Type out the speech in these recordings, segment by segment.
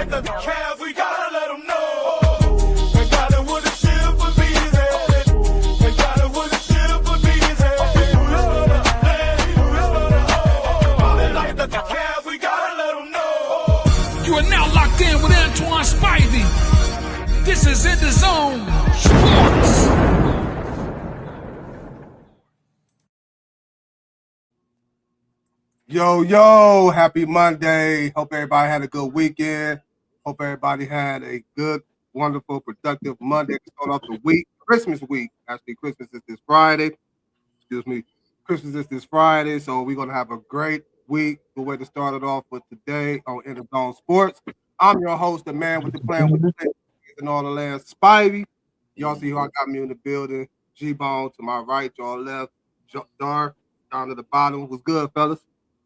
like the Cavs, we gotta let them know. We got it with a ship for Beezy. We got it with a ship for Beezy. Ballin' like the Cavs, we gotta let them know. You are now locked in with Antoine Spivey. This is EnDaZone Sports. Yo, happy Monday. Hope everybody had a good weekend. Hope everybody had a good, wonderful, productive Monday to start off the week. Christmas week. Actually, Christmas is this Friday. Christmas is this Friday, so we're going to have a great week. The way to start it off with today on EnDaZone Sports. I'm your host, the man with the plan with the plan and all the land, Spivey. Y'all see who I got me in the building. G-Bone to my right, y'all left. Dar down to the bottom. What's good, fellas?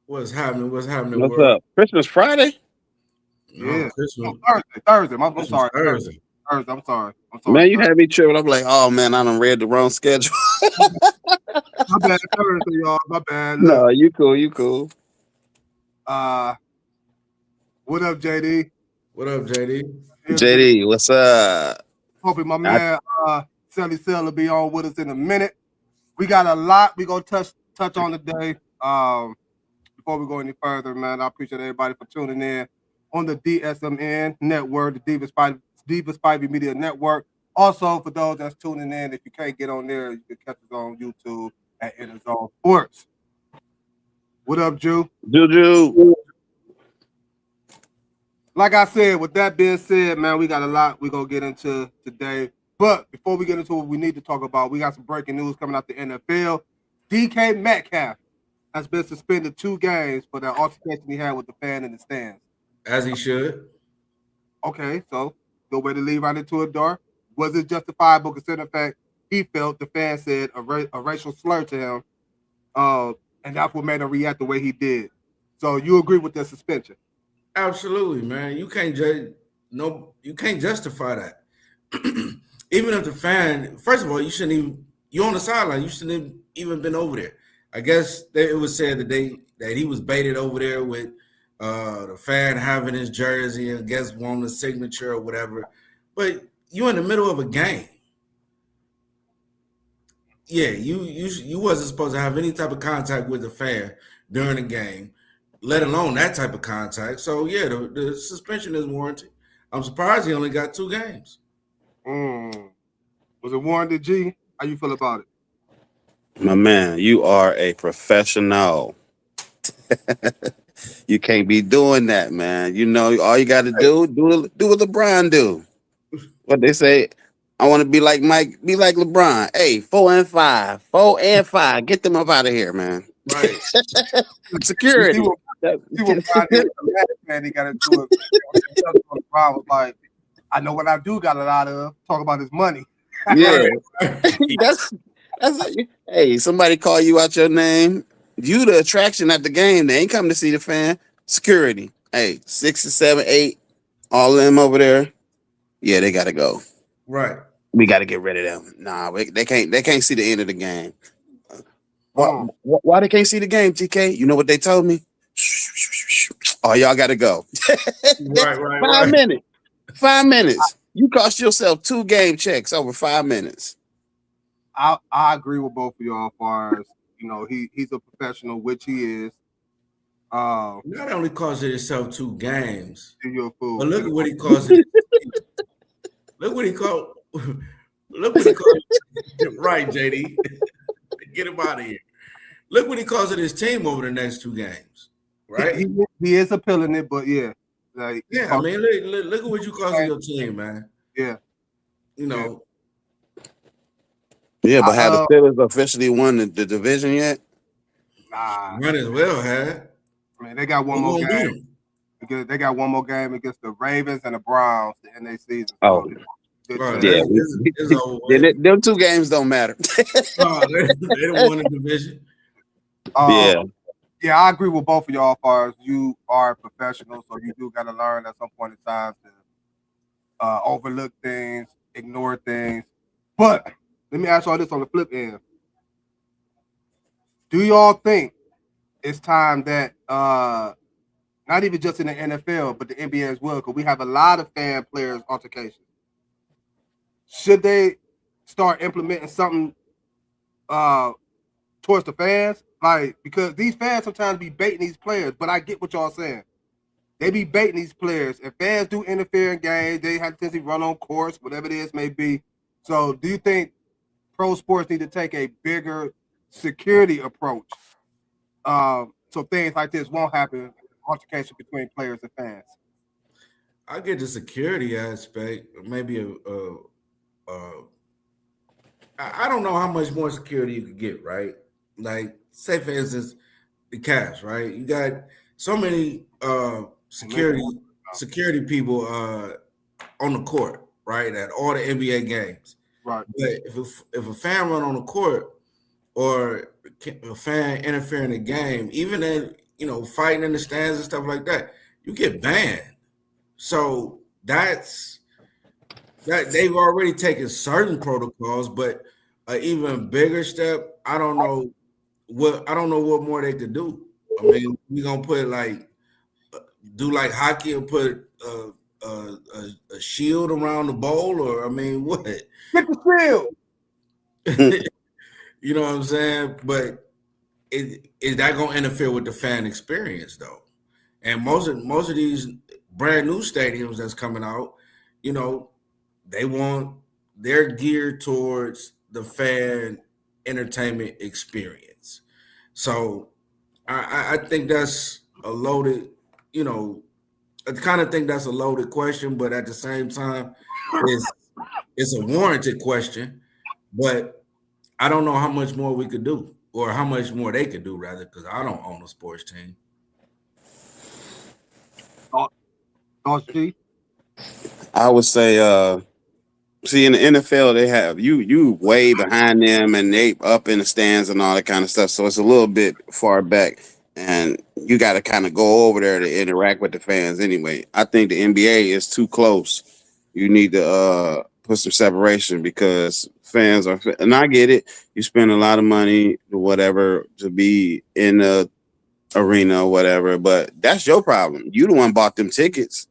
What's happening? What's up? Christmas Friday? Yeah. Christmas. Thursday. I'm sorry. Thursday. I'm sorry. Man, you had me tripping. I'm like, oh man, I done read the wrong schedule. My bad, Thursday, y'all. My bad. Look. No, you cool. What up, JD? What up, JD? JD, what's up? Hoping my man Sally Sell will be on with us in a minute. We got a lot we gonna touch on today. Before we go any further, man, I appreciate everybody for tuning in on the DSMN network, the Divas Spivey Media Network. Also, for those that's tuning in, if you can't get on there, you can catch us on YouTube at EnDaZone Sports. What up, Juju? Like I said, with that being said, man, we got a lot we're going to get into today. But before we get into what we need to talk about, we got some breaking news coming out the NFL. DK Metcalf has been suspended 2 games for that altercation he had with the fan in the stands. As he should. Okay, so good way to lead right into it, Dar. Was it justifiable considering the fact he felt the fan said a racial slur to him, and that's what made him react the way he did? So you agree with the suspension? Absolutely, man. You can't you can't justify that. Even if the fan, first of all, you're on the sideline, you shouldn't have even been over there. I guess it was said that he was baited over there with the fan having his jersey and I guess wanting a signature or whatever. But you're in the middle of a game. Yeah, you wasn't supposed to have any type of contact with the fan during the game, let alone that type of contact. So yeah, the suspension is warranted. I'm surprised he only got 2 games. Was it warranted, G? How you feel about it? My man, you are a professional. You can't be doing that, man. You know, all you got to do what LeBron do. What they say, I want to be like Mike, be like LeBron. Hey, 4 and 5. Get them up out of here, man. Right. Security. He got into it. LeBron was like, I know what I do got a lot of. Talk about his money. Yeah. that's hey, somebody call you out your name. You the attraction at the game. They ain't come to see the fan. Security. Hey, 6 and 7, 8, all of them over there. Yeah, they gotta go. Right. We gotta get rid of them. Nah, they can't see the end of the game. Why they can't see the game, TK? You know what they told me? Oh, y'all gotta go. Right. 5 minutes. You cost yourself 2 game checks over 5 minutes. I agree with both of y'all as far as, you know, he's a professional, which he is. Not only cost yourself 2 games, you're a fool. but look at what he cost it. Look what he called. Right, JD. Get him out of here. Look what he calls it his team over the next 2 games. Right? He is appealing it, but yeah. Like, yeah, I mean, look at what you costing your team, man. Yeah. You know. Yeah, but have the Steelers officially won the division yet? Nah. Might as well have. I mean, they got one more game. Because they got one more game against the Ravens and the Browns to end their season. Oh. Yeah. Them 2 games don't matter. They don't win the division. Yeah, I agree with both of y'all as far as you are a professional, so you do got to learn at some point in time to overlook things, ignore things. But let me ask y'all this on the flip end. Do y'all think it's time that not even just in the NFL, but the NBA as well, because we have a lot of fan players altercations. Should they start implementing something towards the fans? Like, because these fans sometimes be baiting these players, but I get what y'all saying. They be baiting these players. If fans do interfere in games, they have to run on course, whatever it is may be. So do you think pro sports need to take a bigger security approach so things like this won't happen, altercation between players and fans? I get the security aspect, maybe I don't know how much more security you could get, right? Like, say for instance, the Cavs, right? You got so many security people on the court, right, at all the NBA games. Right. But if a fan run on the court or a fan interfere in the game, even in fighting in the stands and stuff like that, you get banned. So that's that they've already taken certain protocols, but an even bigger step. I don't know what more they could do. I mean, we gonna put do like hockey and put a shield around the bowl, or I mean, what? Get the shield. You know what I'm saying? But is that gonna interfere with the fan experience though? And most of these brand new stadiums that's coming out, they're geared towards the fan entertainment experience. So I think that's a loaded, I kind of think that's a loaded question, but at the same time, it's a warranted question. But I don't know how much more we could do, or how much more they could do, rather, because I don't own a sports team. I would say, see, in the NFL, they have you way behind them, and they up in the stands and all that kind of stuff. So it's a little bit far back, and you got to kind of go over there to interact with the fans. Anyway, I think the NBA is too close. You need to put some separation, because fans are, and I get it. You spend a lot of money or whatever to be in the arena or whatever, but that's your problem. You the one bought them tickets.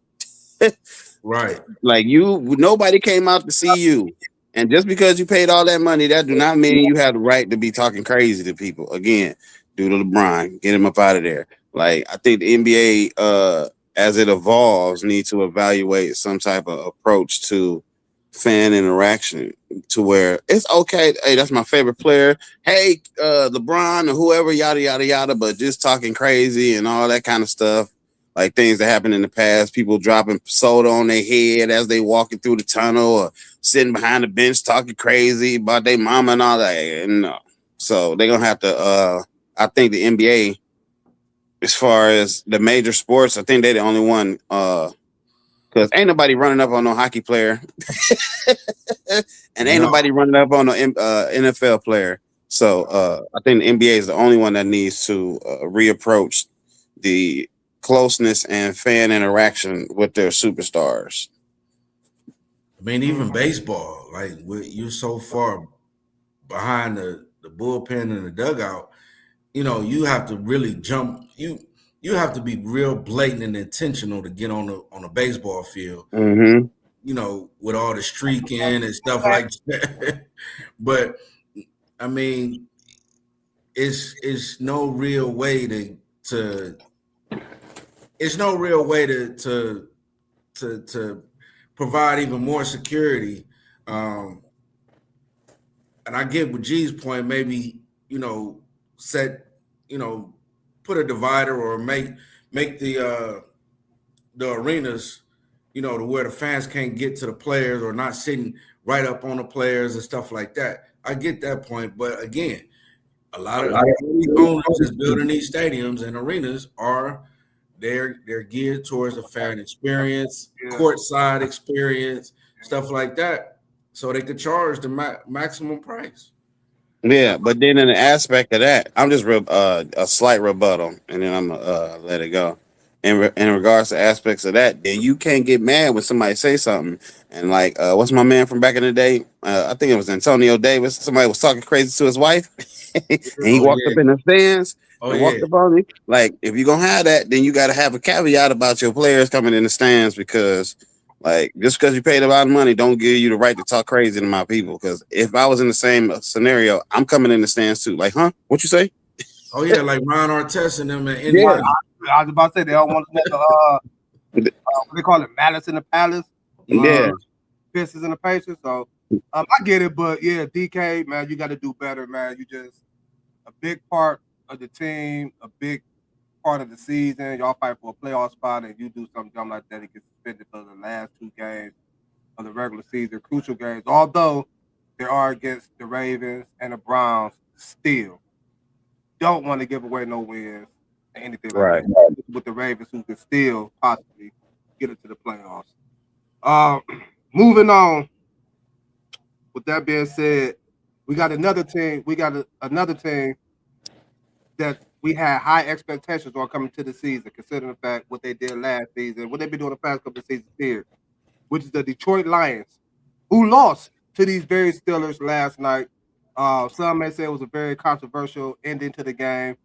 Right. Like, nobody came out to see you. And just because you paid all that money, that do not mean you have the right to be talking crazy to people. Again, due to LeBron, get him up out of there. Like, I think the NBA, as it evolves, needs to evaluate some type of approach to fan interaction, to where it's okay. Hey, that's my favorite player. Hey, LeBron or whoever, yada, yada, yada, but just talking crazy and all that kind of stuff. Like things that happened in the past, people dropping soda on their head as they walking through the tunnel, or sitting behind the bench talking crazy about their mama and all that. No. So they're going to have to, I think the NBA, as far as the major sports, I think they're the only one, because ain't nobody running up on no hockey player. And ain't nobody running up on no NFL player. So I think the NBA is the only one that needs to reapproach the closeness and fan interaction with their superstars. I mean, even baseball, like you're so far behind the bullpen and the dugout, you have to really jump. You have to be real blatant and intentional to get on a baseball field. Mm-hmm. With all the streaking and stuff like that. But I mean, it's no real way to provide even more security. And I get with G's point, maybe, put a divider, or make the arenas, to where the fans can't get to the players, or not sitting right up on the players and stuff like that. I get that point. But again, a lot of owners that's building these stadiums and arenas they're geared towards the fan experience, courtside experience, stuff like that, so they could charge the maximum price. Yeah, but then in the aspect of that, I'm just a slight rebuttal, and then I'm gonna let it go. In regards to aspects of that, then you can't get mad when somebody say something. And like, what's my man from back in the day? I think it was Antonio Davis. Somebody was talking crazy to his wife, and he walked up in the stands. Oh and yeah. walked up on me. Like, if you're gonna have that, then you got to have a caveat about your players coming in the stands because, like, just because you paid a lot of money, don't give you the right to talk crazy to my people. Because if I was in the same scenario, I'm coming in the stands too. Like, huh? What you say? Oh yeah, like Ron Artest and them in Yeah. Indiana. I was about to say they don't want to let the what they call it, malice in the palace. Yeah. Pistons and the Pacers. So I get it, but yeah, DK, man, you got to do better, man. You just a big part of the team, a big part of the season. Y'all fight for a playoff spot, and you do something dumb like that, it gets suspended for the last 2 games of the regular season, crucial games. Although they are against the Ravens and the Browns, still don't want to give away no wins or anything like Right. that with the Ravens, who can still possibly get into the playoffs. Moving on. With that being said, we got another team. We got another team that we had high expectations on coming to the season, considering the fact what they did last season, what they've been doing the past couple of seasons here, which is the Detroit Lions, who lost to these very Steelers last night. Some may say it was a very controversial ending to the game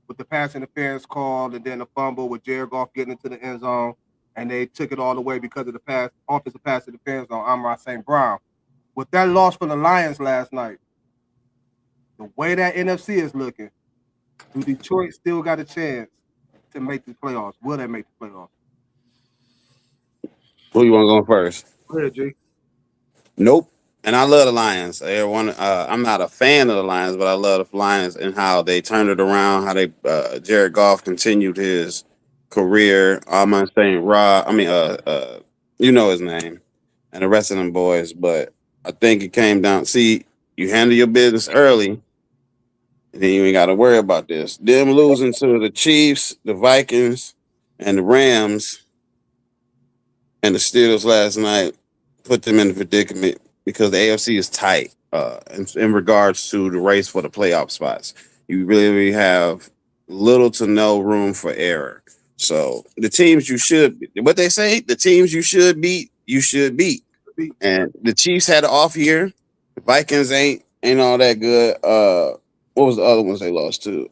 with the pass interference call and then the fumble with Jared Goff getting into the end zone, and they took it all away because of the offensive pass interference on Amon St. Brown. With that loss for the Lions last night, the way that NFC is looking, do Detroit still got a chance to make the playoffs? Will they make the playoffs? Who you want to go first? Go ahead, G. Nope. And I love the Lions. I'm not a fan of the Lions, but I love the Lions and how they turned it around. How they Jared Goff continued his career. Amon St. Rob. You know his name, and the rest of them boys. But I think it came down. See, you handle your business early, and then you ain't got to worry about this. Them losing to the Chiefs, the Vikings, and the Rams, and the Steelers last night put them in the predicament because the AFC is tight in regards to the race for the playoff spots. You really have little to no room for error. So the teams you should, what they say, the teams you should beat, you should beat. And the Chiefs had an off year. The Vikings ain't all that good. What was the other ones they lost to?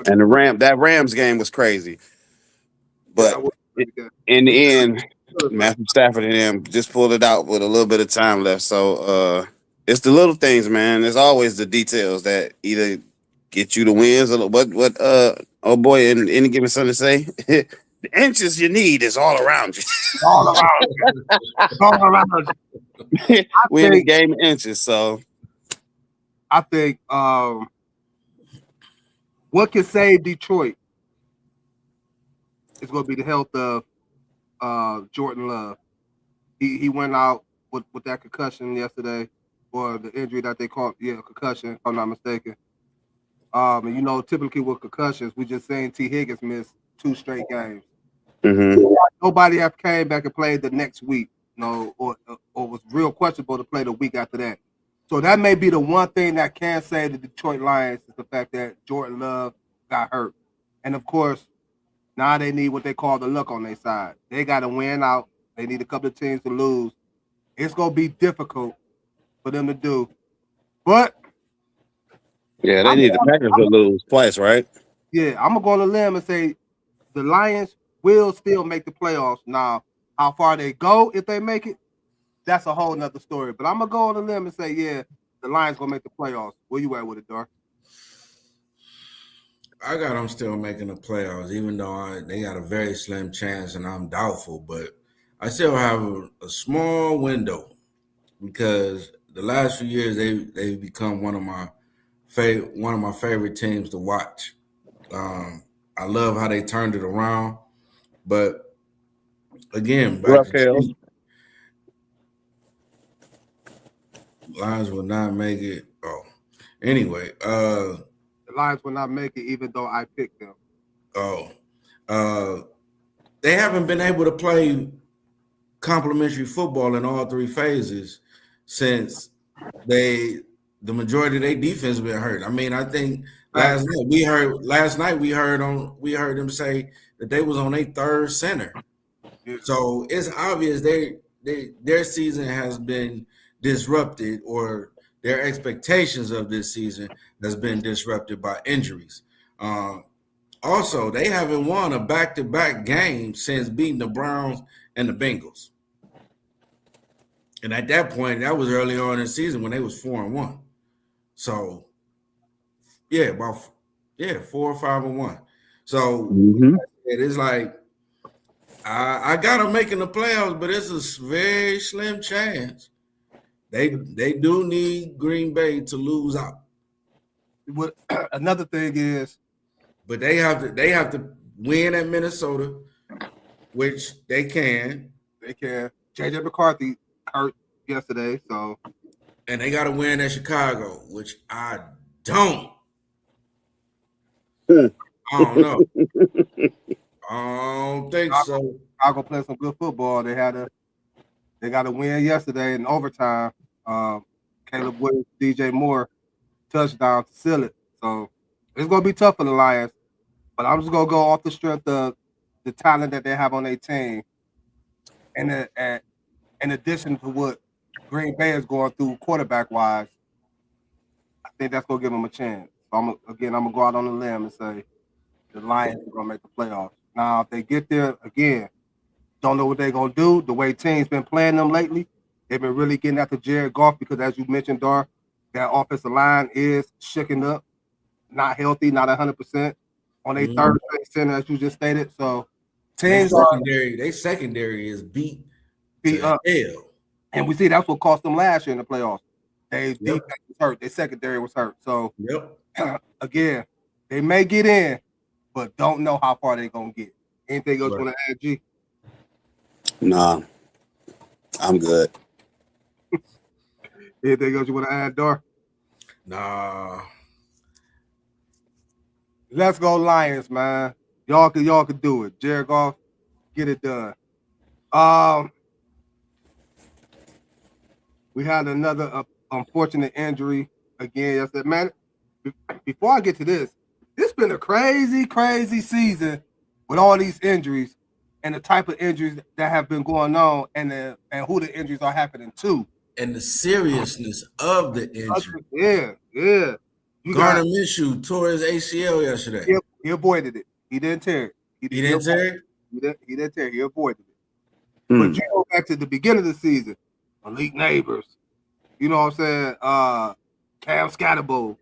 And that Rams game was crazy. But in the end, Matthew Stafford and them just pulled it out with a little bit of time left. So it's the little things, man. There's always the details that either get you the wins or what oh boy, in any given Sunday say, the inches you need is all around you. All around you. It's all around you. We in the game of inches, so I think what can save Detroit is going to be the health of Jordan Love. He went out with that concussion yesterday, or the injury that they called, concussion, if I'm not mistaken. And you know, typically with concussions, we just saying T. Higgins missed 2 straight games. Mm-hmm. Nobody have came back and played the next week, or was real questionable to play the week after that. So that may be the one thing that can save the Detroit Lions is the fact that Jordan Love got hurt. And of course, now they need what they call the luck on their side. They got to win out. They need a couple of teams to lose. It's going to be difficult for them to do. But yeah, they need the Packers to lose twice, right? yeah, I'm going to go on a limb and say the Lions will still make the playoffs. Now, how far they go if they make it, that's a whole nother story. But I'm going to go on a limb and say, yeah, the Lions going to make the playoffs. Where you at with it, Dar? I got them still making the playoffs, even though they got a very slim chance, and I'm doubtful. But I still have a small window because the last few years they've become one of my favorite teams to watch. I love how they turned it around, but again, back to Lions will not make it. Oh, anyway, the Lions will not make it, even though I picked them. They haven't been able to play complementary football in all 3 phases since the majority of their defense been hurt. I mean, I think last night we heard them say that they was on their 3rd center. Yeah. So it's obvious their season has been disrupted, or their expectations of this season has been disrupted by injuries. Also, they haven't won a back-to-back game since beating the Browns and the Bengals. And at that point, that was early on in the season when they was 4-1. So, yeah, 4 or 5-1. So it is like I got them making the playoffs, but it's a very slim chance. They do need Green Bay to lose out. What another thing is, but they have to win at Minnesota, which they can. They can. JJ McCarthy hurt yesterday, so and they got to win at Chicago, which I don't. I don't know. I don't think so. Chicago playing some good football. They got a win yesterday in overtime. Caleb Williams, DJ Moore touchdown to seal it. So it's gonna be tough for the Lions. But I'm just gonna go off the strength of the talent that they have on their team, and in addition to what Green Bay is going through quarterback wise, I think that's gonna give them a chance. So I'm gonna go out on a limb and say the Lions are gonna make the playoffs. Now, if they get there again, don't know what they're gonna do. The way teams been playing them lately, they've been really getting after Jared Goff because, as you mentioned, Dar, that offensive line is shaking up, not healthy, not 100% on a third string center, as you just stated. So teams they secondary is beat up. Hell. And we see that's what cost them last year in the playoffs. They defense was hurt, their secondary was hurt. So again, they may get in, but don't know how far they're gonna get. Anything else you want to add, G? Nah, I'm good. Anything else you want to add, Dar? Nah. Let's go Lions, man. Y'all could do it. Jared Goff, get it done. We had another unfortunate injury again yesterday. Man, before I get to this, it's been a crazy season with all these injuries and the type of injuries that have been going on and who the injuries are happening to. And the seriousness of the injury. Yeah. Gardner Minshew tore his ACL yesterday. He avoided it. He didn't tear it. He didn't tear it. He avoided it. But you go back to the beginning of the season, Elite Neighbors, you know what I'm saying? Cam Scatterbo,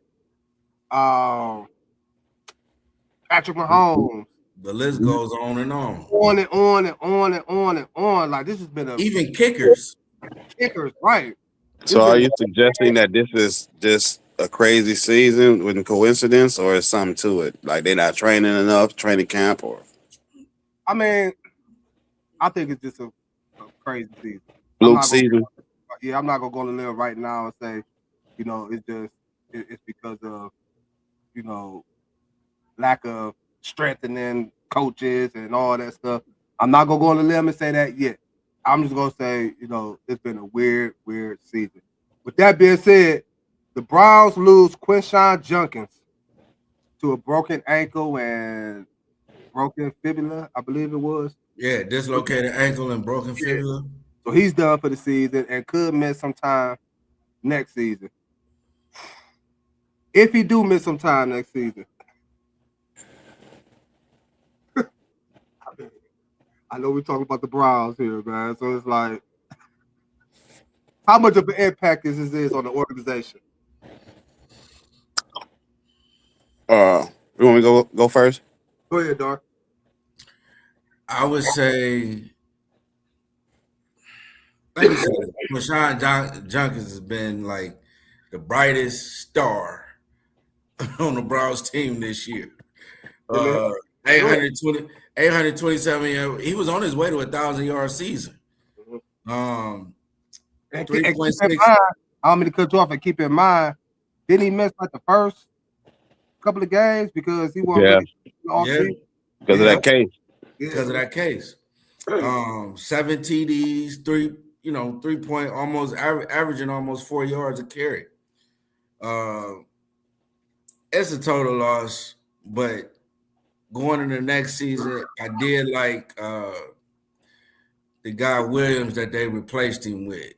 Patrick Mahomes. The list goes on and on. On and on and on and on and on. Like, this has been even kickers. Kickers, right. So are you suggesting that this is just a crazy season with a coincidence, or is something to it? Like they're not training enough, training camp, or? I mean, I think it's just a crazy season. Fluke season. I'm not gonna go to live right now and say, it's because of, lack of strengthening coaches and all that stuff. I'm not gonna go on the limb and say that yet. I'm just gonna say, it's been a weird season. With that being said, the Browns lose Quinshawn Junkins to a broken ankle and broken fibula, I believe it was. Yeah, dislocated ankle and broken fibula. So he's done for the season and could miss some time next season. If he do miss some time next season, I know we're talking about the Browns here, man. So it's like, how much of an impact is this on the organization? You want me to go first? Go ahead, Dar. I would say, like you said, Quinshawn Junkins has been like the brightest star on the Browns team this year. 827. He was on his way to 1,000-yard season. 3.6. I don't mean to cut you off, and keep in mind, didn't he miss like the first couple of games because he wasn't because of that case. Because of that case. 7 TDs, 3 point, almost averaging almost 4 yards a carry. It's a total loss, but going into the next season, I did like the guy Williams that they replaced him with.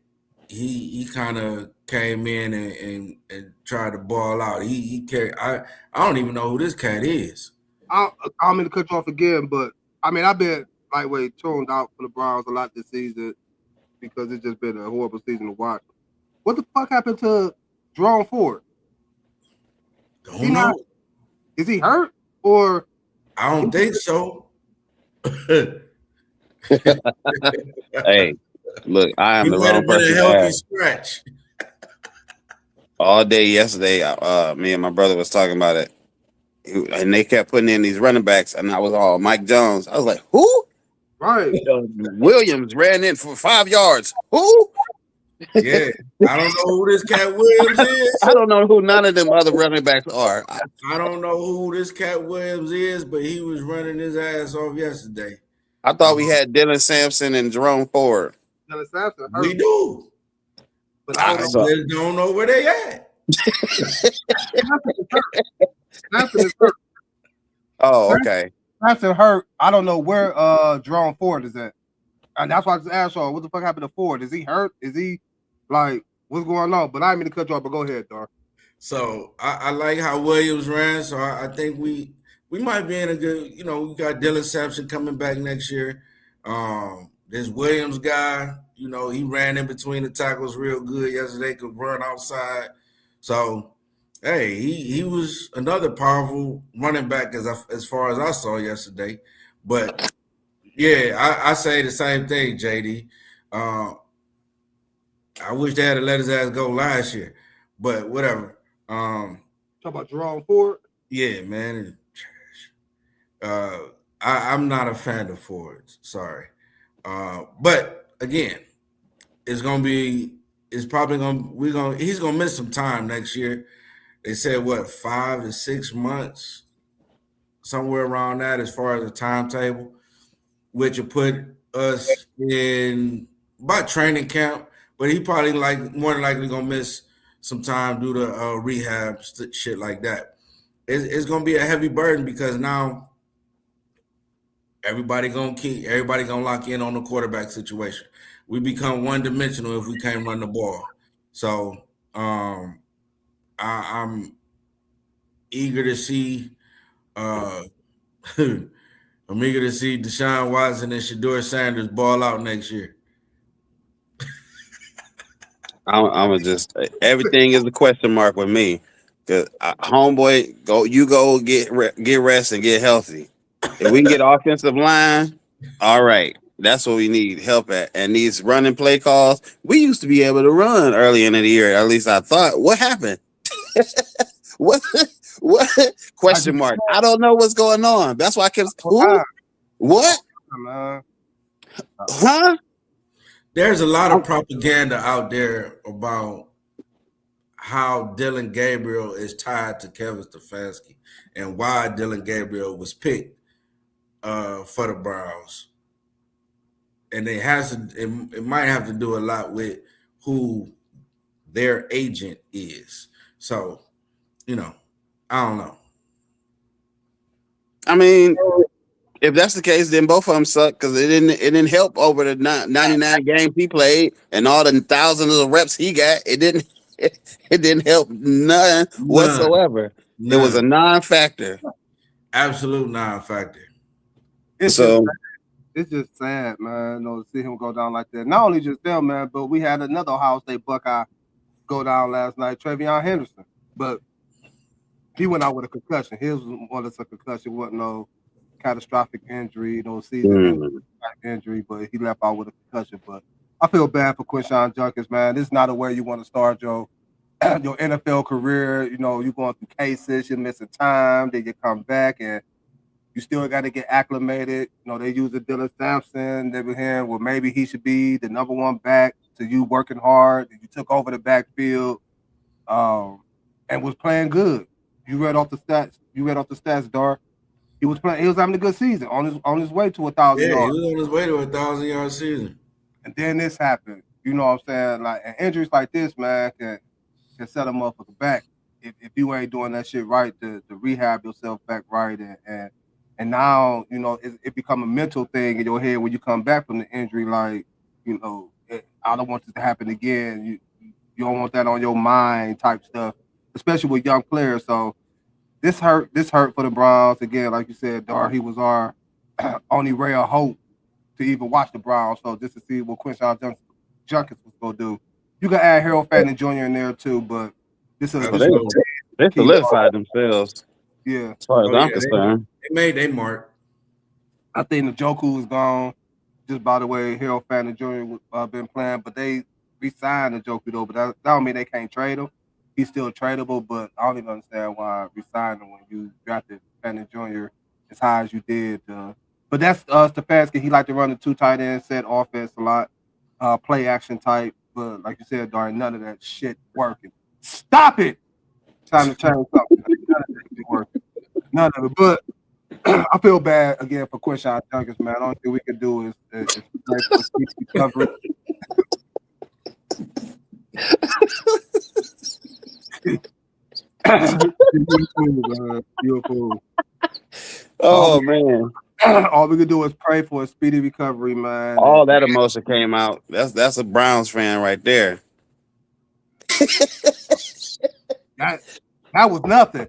He kind of came in and tried to ball out. He carried. I don't even know who this cat is. I'm going to cut you off again, but I mean, I've been lightweight tuned out for the Browns a lot this season because it's just been a horrible season to watch. What the fuck happened to Jerome Ford? Don't know. Is he hurt or? I don't think so. Hey, look, I am He the might wrong have been a person to healthy ask. scratch. All day yesterday, me and my brother was talking about it, and they kept putting in these running backs, and I was all Mike Jones. I was like, who? Right. Williams ran in for 5 yards. Who? Yeah, I don't know who this cat Williams is. I don't know who none of them other running backs are. I don't know who this cat Williams is, but he was running his ass off yesterday. I thought we had Dylan Sampson and Jerome Ford. Dylan Sampson hurt. We do, But I don't I know. just don't know where they at. Sampson is hurt. Oh, okay. Sampson hurt. I don't know where Jerome Ford is at. And that's why I just asked y'all, what the fuck happened to Ford? Is he hurt? Is he like what's going on? But I didn't mean to cut you off, but go ahead, Dar. So I like how Williams ran. So I think we might be in a good. You know, we got Dylan Sampson coming back next year. This Williams guy, you know, he ran in between the tackles real good yesterday. Could run outside. So hey, he was another powerful running back as far as I saw yesterday. But yeah, I say the same thing, JD. I wish they had let his ass go last year, but whatever. Talk about Jerome Ford. Yeah, man. I'm not a fan of Fords. Sorry, but again, he's gonna miss some time next year. They said what 5 to 6 months, somewhere around that, as far as the timetable, which will put us in about training camp. But he probably more than likely gonna miss some time due to rehab shit like that. It's gonna be a heavy burden because now everybody gonna lock in on the quarterback situation. We become one dimensional if we can't run the ball. So I'm eager to see. I'm eager to see Deshaun Watson and Shedeur Sanders ball out next year. I'm just everything is a question mark with me. Cause homeboy, go get rest and get healthy. If we can get offensive line, all right, that's what we need help at. And these running play calls, we used to be able to run early in the year. At least I thought. What happened? what? What? Question mark. I don't know what's going on. That's why I kept. Who? What? Huh? There's a lot of propaganda out there about how Dylan Gabriel is tied to Kevin Stefanski and why Dylan Gabriel was picked for the Browns. And it might have to do a lot with who their agent is. So, you know, I don't know. I mean, if that's the case, then both of them suck because it didn't help over the 99 games he played and all the thousands of reps he got. It didn't help none whatsoever. None. It was a non-factor. Absolute non-factor. It's just sad, man. To see him go down like that. Not only just them, man, but we had another Ohio State Buckeye go down last night, Travion Henderson. But he went out with a concussion. His was a concussion, wasn't no catastrophic injury, no season injury, but he left out with a concussion. But I feel bad for Quinshawn Judkins, man. This is not a way you want to start your NFL career. You know, you're going through cases, you're missing time, then you come back and you still got to get acclimated. You know, they use a Dylan Sampson. They were hearing, well, maybe he should be the number one back to you working hard. You took over the backfield and was playing good. You read off the stats, Dar. He was playing. He was having a good season on his way to 1,000 yards. Yeah, he was on his way to a 1,000-yard season. And then this happened. You know what I'm saying? Like, and injuries like this, man, can set a motherfucker back if you ain't doing that shit right to rehab yourself back right. And now, you know, it become a mental thing in your head when you come back from the injury. Like, you know, I don't want this to happen again. You don't want that on your mind type stuff, especially with young players. So this hurt for the Browns again. Like you said, Dar, he was our only ray of hope to even watch the Browns. So just to see what Junkins was gonna do. You can add Harold Fanning Jr. in there too, but this is Well, they key. solidified themselves Yeah. as far as Oh, I'm yeah, concerned. They made their mark. I think Njoku is gone. Just by the way, Harold Fanning Jr. Been playing, but they re-signed Njoku though. But that don't mean they can't trade him. He's still tradable, but I don't even understand why re-signed him when you drafted Fanning Jr. as high as you did. But that's Stefanski. He like to run the 2 tight end set offense a lot, play action type. But like you said, Darren, none of that shit working. Stop it. Time to change something. None of that shit working. None of it. But I feel bad again for Quinshon Judkins, man. The only thing we can do is pray for speedy recovery. Beautiful. Oh man, All we can do is pray for a speedy recovery, man. all that emotion came out. That's a Browns fan right there. That was nothing.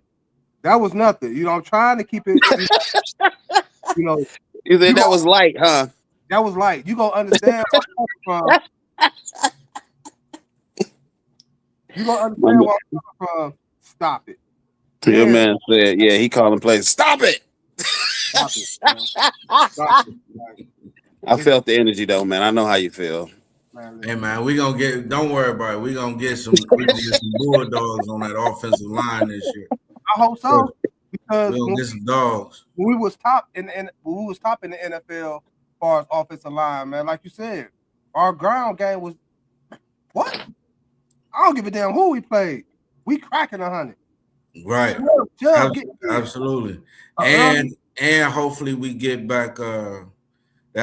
That was nothing. You know, I'm trying to keep it. You know, You think You that go- was light, huh? that was light. You gonna understand where I'm coming from. You gonna understand where I'm coming from. Stop it. Your Yeah. man said, "Yeah, he calling plays. Stop it." Stop it. Man. Stop it. Like, I felt the energy though, man. I know how you feel. man, Hey man, we gonna get. Don't worry about it. We gonna get some bulldogs on that offensive line this year. I hope so because We gonna get some dogs. when we was top in the NFL as far as offensive line, man, like you said, our ground game was what? I don't give a damn who we played. We cracking 100. Right. Just get Absolutely. Uh-huh. And hopefully we get back that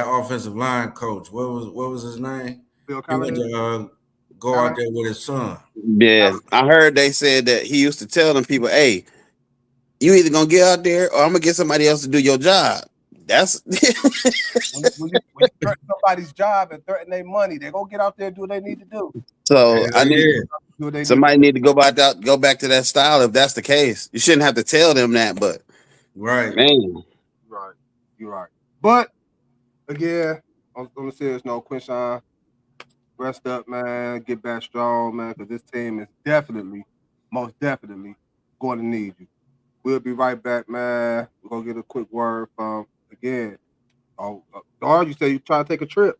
offensive line coach. What was his name? Bill He went Callahan. to go out there with his son. Yeah, I heard they said that he used to tell them people, "Hey, you either gonna get out there or I'm gonna get somebody else to do your job." That's When you threaten somebody's job and threaten their money, they go get out there and do what they need to do. so. I need Do what they somebody need to go back to that style if that's the case. You shouldn't have to tell them that, but Right. man, Right. You're right. But again, on a serious note, Quinshon, rest up, man. Get back strong, man, because this team is most definitely going to need you. We'll be right back, man. We're going to get a quick word from, again, Dar, you say you try to take a trip.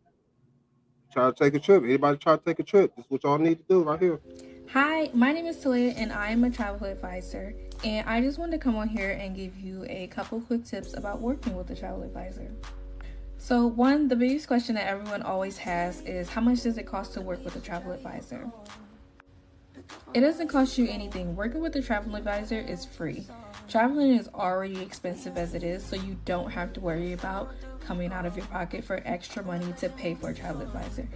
Try to take a trip. Anybody try to take a trip? This is what y'all need to do right here. Hi, my name is Talia and I am a travel advisor. And I just wanted to come on here and give you a couple quick tips about working with a travel advisor. So, one, the biggest question that everyone always has is how much does it cost to work with a travel advisor? It doesn't cost you anything. Working with a travel advisor is free. Traveling is already expensive as it is, so you don't have to worry about coming out of your pocket for extra money to pay for a travel advisor.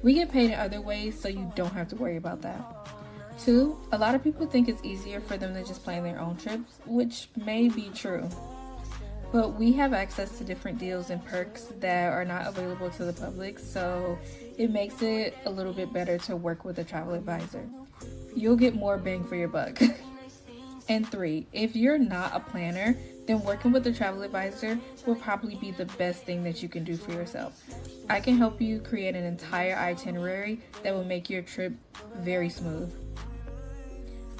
We get paid in other ways, so you don't have to worry about that. Two, a lot of people think it's easier for them to just plan their own trips, which may be true. But we have access to different deals and perks that are not available to the public, so it makes it a little bit better to work with a travel advisor. You'll get more bang for your buck. And three, if you're not a planner, then working with a travel advisor will probably be the best thing that you can do for yourself. I can help you create an entire itinerary that will make your trip very smooth.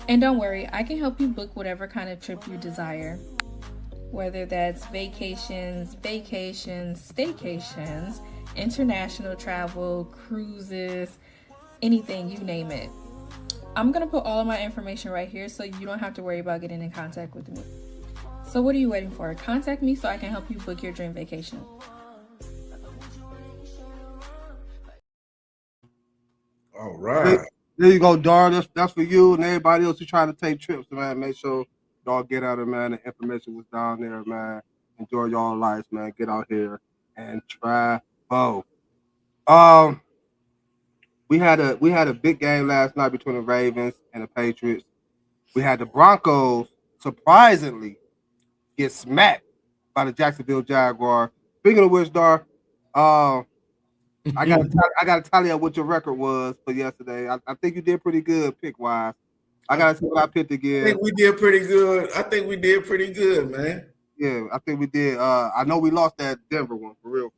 And don't worry, I can help you book whatever kind of trip you desire. Whether that's vacations, staycations, international travel, cruises, anything, you name it. I'm going to put all of my information right here so you don't have to worry about getting in contact with me. So what are you waiting for? Contact me so I can help you book your dream vacation. All right. There you go, Dar. That's for you and everybody else who's trying to take trips, man. Make sure y'all get out there, man. The information was down there, man. Enjoy y'all lives, man. Get out here and travel. We had a big game last night between the Ravens and the Patriots. We had the Broncos surprisingly get smacked by the Jacksonville Jaguars. Speaking of which, Dar, I got to tally up what your record was for yesterday. I think you did pretty good pick wise. I got to see what I picked I again. think we did pretty good. I think we did pretty good, man. Yeah, I think we did. I know we lost that Denver one for real.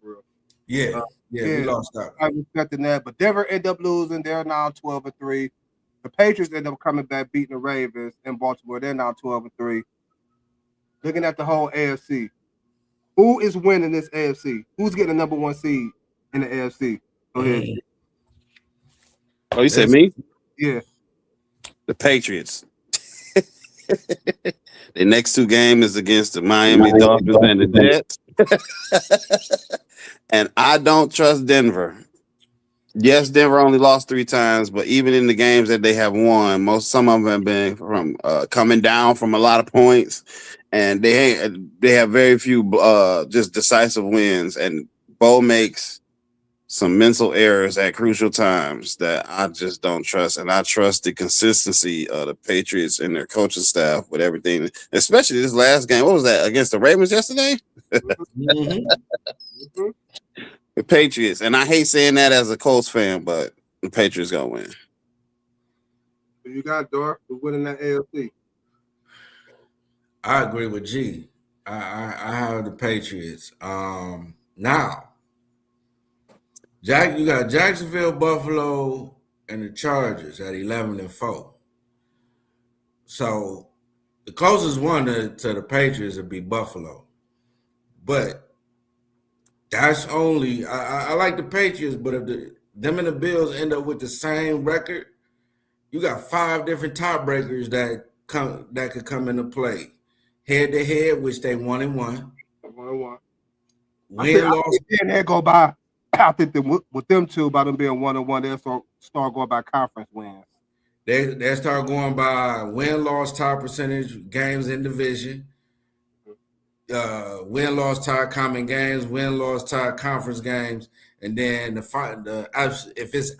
Yeah, we lost that. I respecting that, but Denver ended up losing. They're now 12-3. The Patriots ended up coming back, beating the Ravens in Baltimore. They're now 12-3. Looking at the whole AFC, who is winning this AFC? Who's getting the number one seed in the AFC? Go ahead. Oh, you said me? Yeah. The Patriots. The next two games is against the Miami Dolphins and the Jets. And I don't trust Denver. Yes, Denver only lost 3 times, but even in the games that they have won, some of them have been from coming down from a lot of points, and they have very few just decisive wins. And Bo makes some mental errors at crucial times that I just don't trust. And I trust the consistency of the Patriots and their coaching staff with everything, especially this last game. What was that, against the Ravens yesterday? Mm-hmm. The Patriots. And I hate saying that as a Colts fan, but the Patriots going to win. So you got Dark for winning that AFC. I agree with G. I have the Patriots. Now, you got Jacksonville, Buffalo, and the Chargers at 11-4. So the closest one to the Patriots would be Buffalo. But that's only I like the Patriots, but if them and the Bills end up with the same record, you got 5 different tiebreakers that could come into play. Head to head, which they 1-1. 1-1. Win loss. Then they go by. I think with them two, by them being 1-1, they'll start going by conference wins. They start going by win-loss tie percentage, games in division, win-loss tie common games, win-loss tie conference games, and then if it's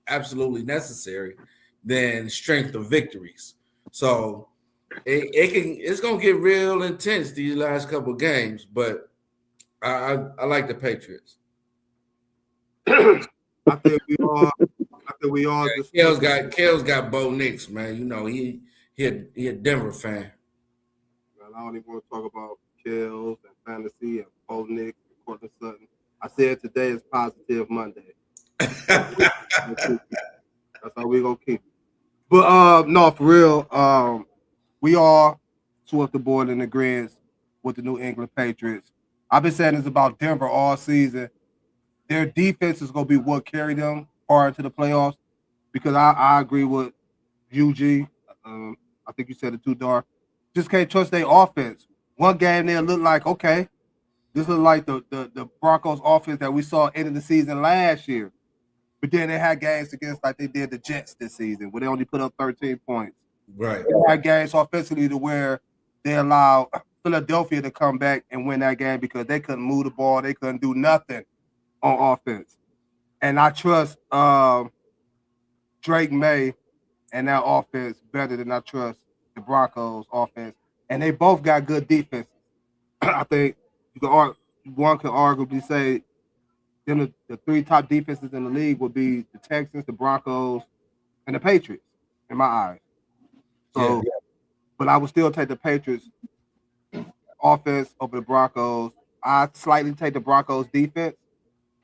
absolutely necessary, then strength of victories. So it's gonna get real intense these last couple games, but I like the Patriots. I think we all just Kale's got Bo Nix, man. You know, he a Denver fan. I don't even want to talk about Kales and fantasy and Bo Nix and Courtland Sutton. I said today is Positive Monday. That's how we gonna keep it. But no, for real, we all swept the board in agreement with the New England Patriots. I've been saying this about Denver all season. Their defense is going to be what carried them far into the playoffs, because I agree with UG. I think you said it too, Dark. Just can't trust their offense. One game they look like, okay, this is like the Broncos offense that we saw end of the season last year. But then they had games against like they did the Jets this season, where they only put up 13 points. Right. They had games offensively to where they allowed Philadelphia to come back and win that game because they couldn't move the ball. They couldn't do nothing on offense. And I trust Drake May and that offense better than I trust the Broncos offense. And they both got good defense. I think one could arguably say then the 3 top defenses in the league would be the Texans, the Broncos, and the Patriots, in my eyes. So, but I would still take the Patriots offense over the Broncos. I slightly take the Broncos defense,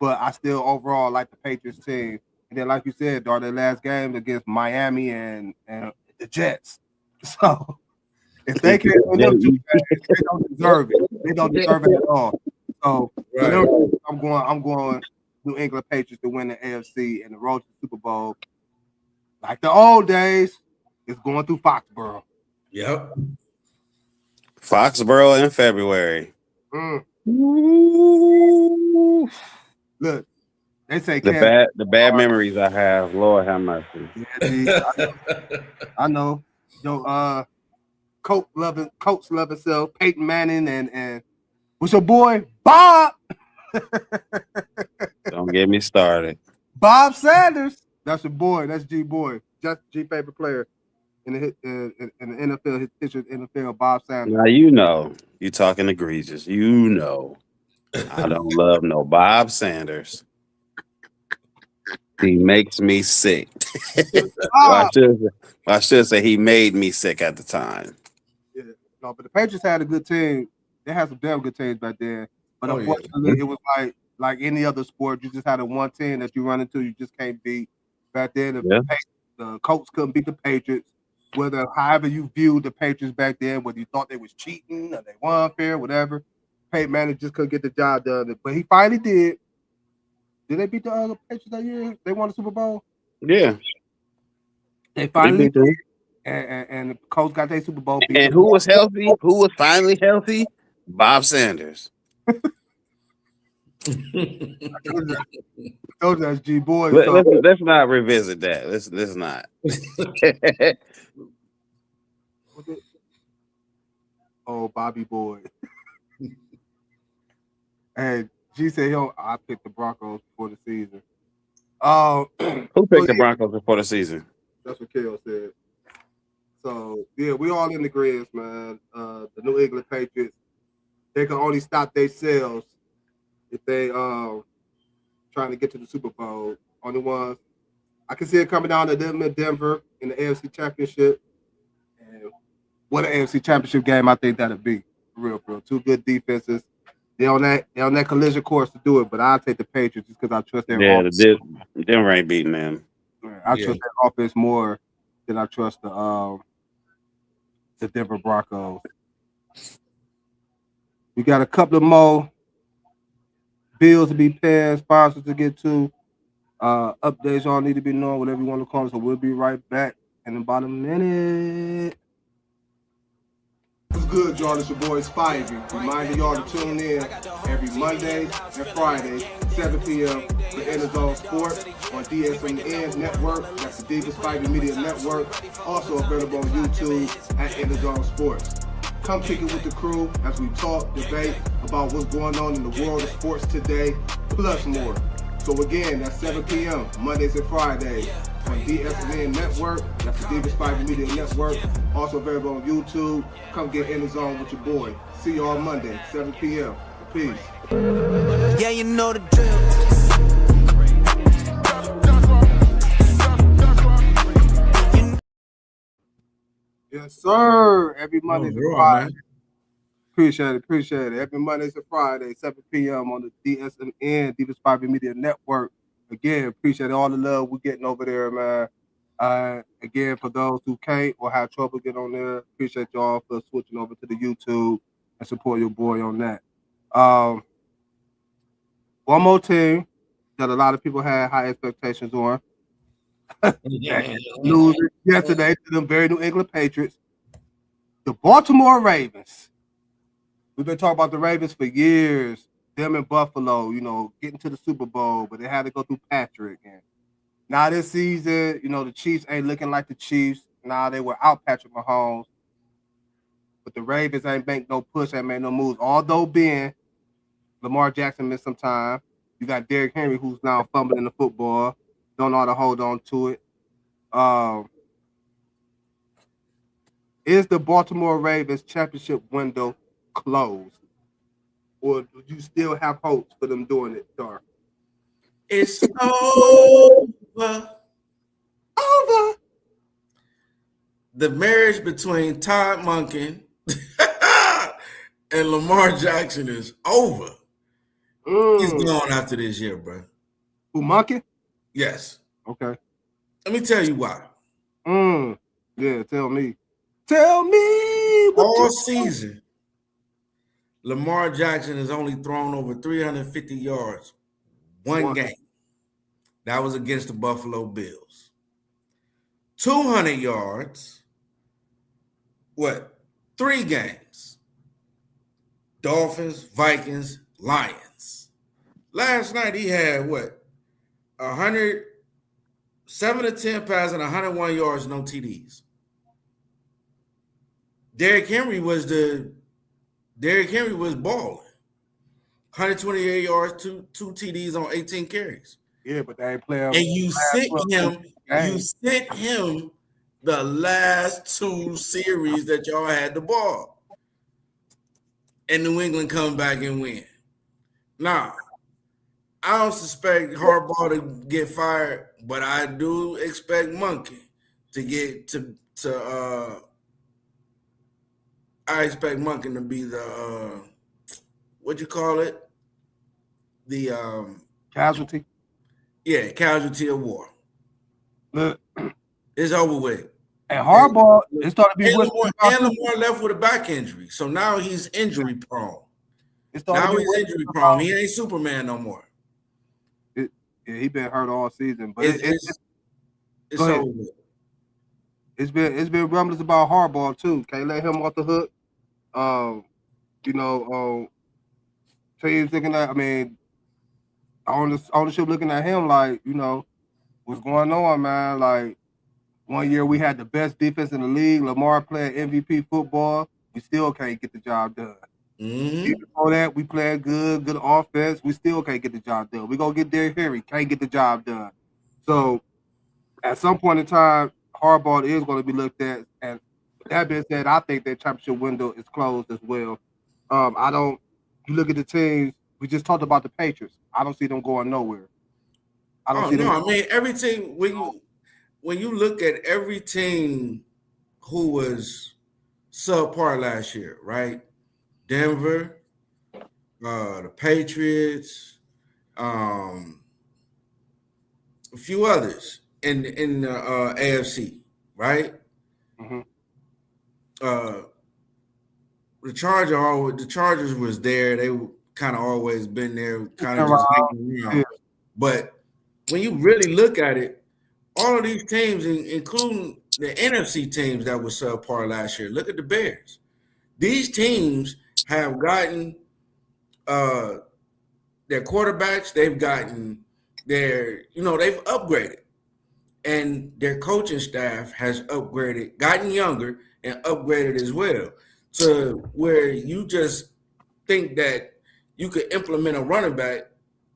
but I still overall like the Patriots team. And then, like you said, during their last game against Miami and the Jets. So if they can't win them 2 games, they don't deserve it. They don't deserve it at all. So I'm going New England Patriots to win the AFC and the road to the Super Bowl. Like the old days, it's going through Foxborough. Yep. Foxborough in February. Look, they say the bad memories I have. Lord have mercy. Yeah, I know. Yo, Coach loving self, Peyton Manning, and what's your boy Bob? Don't get me started. Bob Sanders. That's your boy. That's G boy. Just G favorite player in the NFL. His picture in the NFL. Bob Sanders. Now you talking egregious. I don't love no Bob Sanders. He makes me sick. Well, Ah, I should say he made me sick at the time. yeah. No, but the Patriots had a good team. They had some damn good teams back then. But Oh, yeah. unfortunately, it was like any other sport. You just had a one team that you run into, you just can't beat. Back then, Yeah. the Colts couldn't beat the Patriots. Whether however you viewed the Patriots back then, whether you thought they was cheating or they won fair, whatever, Peyton Manning just couldn't get the job done. But he finally did. Did they beat the other Patriots that year? They won the Super Bowl. Yeah. They They finally beat them. did, and the Colts got their Super Bowl. Beat And them. who was healthy? Who was finally healthy? Bob Sanders. Those are G boys. Let's not revisit that. Let's not. Oh, Bobby Boy. And G said, I picked the Broncos before the season. Who picked the Broncos before the season? That's what Kale said. So, yeah, we all in the grass, man. The New England Patriots, they can only stop themselves if they trying to get to the Super Bowl. Only ones. I can see it coming down to them in Denver in the AFC Championship. And what an AFC Championship game I think that'll be. For real. Two good defenses. They're on that collision course to do it, but I'll take the Patriots just because I trust their offense. Denver ain't beating them. I trust their offense more than I trust the Denver Broncos. We got a couple of more bills to be paid, sponsors to get to, updates y'all need to be knowing, whatever you want to call it. So we'll be right back in about a minute. What's good, y'all? It's your boy Spivey. Reminding y'all to tune in every Monday and Friday, 7 p.m. for EnDaZone Sports on DSMN Network. That's the Diva Spivey Media Network. Also available on YouTube at EnDaZone Sports. Come kick it with the crew as we talk, debate about what's going on in the world of sports today, plus more. So again, that's 7 p.m. Mondays and Fridays on DSMN Network. That's the Diva Spivey Media Network. Also available on YouTube. Come get in the zone with your boy. See you all Monday, 7 p.m. Peace. Yeah, you know the drill. Yes, sir. Every Monday Oh, and Friday. Appreciate it. Every Mondays and Fridays, 7 p.m. on the DSMN, Diva Spivey Media Network. Again, appreciate all the love we're getting over there, man. Again, for those who can't or have trouble getting on there, appreciate y'all for switching over to the YouTube and support your boy on that. One more team that a lot of people had high expectations on. Losing yesterday to them very New England Patriots. The Baltimore Ravens. We've been talking about the Ravens for years. Them in Buffalo, getting to the Super Bowl, but they had to go through Patrick. And now this season, the Chiefs ain't looking like the Chiefs. Now they were out Patrick Mahomes. But the Ravens ain't make no push, ain't made no moves. Although being Lamar Jackson missed some time. You got Derrick Henry, who's now fumbling the football. Don't know how to hold on to it. Is the Baltimore Ravens championship window closed? Or do you still have hopes for them doing it, Dar? It's over. The marriage between Todd Monken and Lamar Jackson is over. He's gone after this year, bro. Who, Monken? Yes. Okay. Let me tell you why. Yeah, tell me. Tell me. All season, Lamar Jackson has only thrown over 350 yards one game. That was against the Buffalo Bills. 200 yards, 3 games. Dolphins, Vikings, Lions. Last night he had 7 to 10 passes and 101 yards, no TDs. Derrick Henry was balling. 128 yards, two TDs on 18 carries. Yeah, but they ain't playing. And you sent him the last 2 series that y'all had the ball. And New England come back and win. Now, I don't suspect Harbaugh to get fired, but I do expect Monkey to get to. I expect Monkey to be the what you call it? The Casualty. casualty of war. Look, It's over with. and Harbaugh, it started to be And whispered about Lamar left with a back injury, so now he's injury prone. It started Now to be he's whispered injury about prone. He ain't Superman no more. yeah, he been hurt all season, but It's go ahead. over with. It's been rumblings about Harbaugh too. Can't let him off the hook. You know, teams looking at. I mean, ownership looking at him like, you know, what's going on, man? Like 1 year we had the best defense in the league. Lamar played MVP football. We still can't get the job done. Mm-hmm. Before that, we played good offense. We still can't get the job done. We gonna get Derrick Henry, can't get the job done. So at some point in time, Harbaugh is going to be looked at. And that being said, I think that championship window is closed as well. I don't. You look at the teams. We just talked about the Patriots. I don't see them going nowhere. I don't see them. I mean, every team when you look at every team who was subpar last year, right? Denver, the Patriots, a few others in the AFC, right? Mhm. The Chargers was there. They kind of always been there, kind of Around, just hanging around. yeah. But when you really look at it, all of these teams, including the NFC teams that were subpar last year, look at the Bears. These teams have gotten their quarterbacks. They've gotten they've upgraded, and their coaching staff has upgraded, gotten younger, and upgraded as well. To where you just think that you could implement a running back.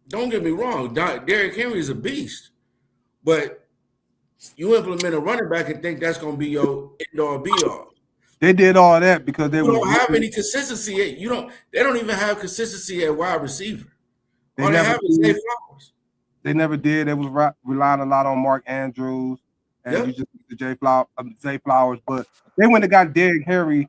Don't get me wrong, Derrick Henry is a beast, but you implement a running back and think that's going to be your end-all be-all. They did all that because they don't have any consistency. They don't even have consistency at wide receiver. All they have is Zay Flowers. They never did. They was relying a lot on Mark Andrews and you just Zay Flowers, but they went and got Derrick Henry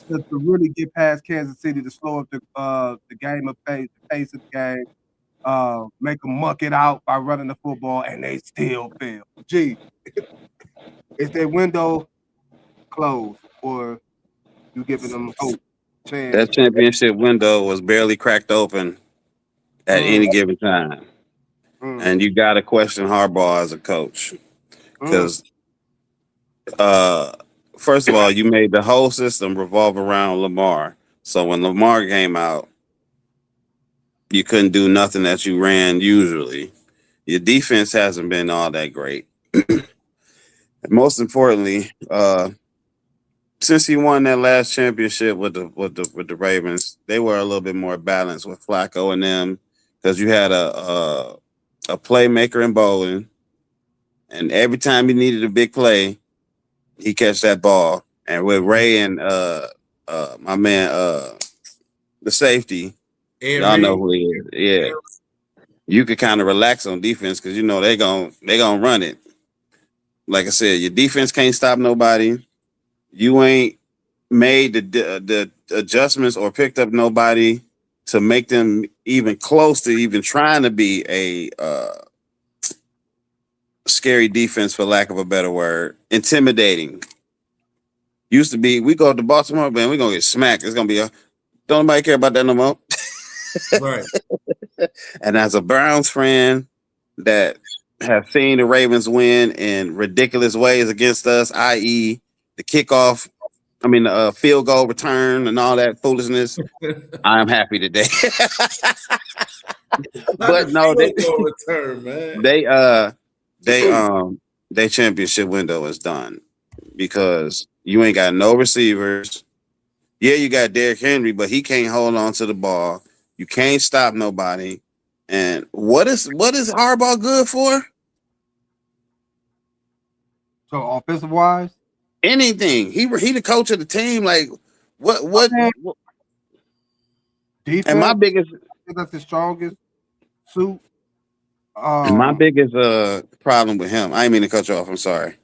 to really get past Kansas City to slow up the game of pace, the pace of the game, make them muck it out by running the football, and they still fail. Gee, is their window closed, or you giving them hope? Chance? That championship window was barely cracked open at any given time, and you got to question Harbaugh as a coach because. First of all, you made the whole system revolve around Lamar. So when Lamar came out, you couldn't do nothing that you ran usually. Your defense hasn't been all that great. And most importantly, since he won that last championship with the Ravens, they were a little bit more balanced with Flacco and them because you had a playmaker in Bowling, and every time you needed a big play, he catch that ball. And with Ray and my man, the safety, y'all know who he is. Yeah. You could kind of relax on defense because you know they gonna run it. Like I said, your defense can't stop nobody. You ain't made the adjustments or picked up nobody to make them even close to even trying to be a scary defense, for lack of a better word. Intimidating. Used to be, we go to Baltimore, man, we're gonna get smacked. It's gonna be don't nobody care about that no more. Right. And as a Browns fan that have seen the Ravens win in ridiculous ways against us, i.e. the field goal return and all that foolishness, I'm happy today. But no, they championship window is done because you ain't got no receivers. Yeah, you got Derrick Henry, but he can't hold on to the ball. You can't stop nobody. And what is Harbaugh good for? So offensive wise, anything. He the coach of the team. Like what defense? and my biggest, that's the strongest suit. And my biggest problem with him, I didn't mean to cut you off, I'm sorry,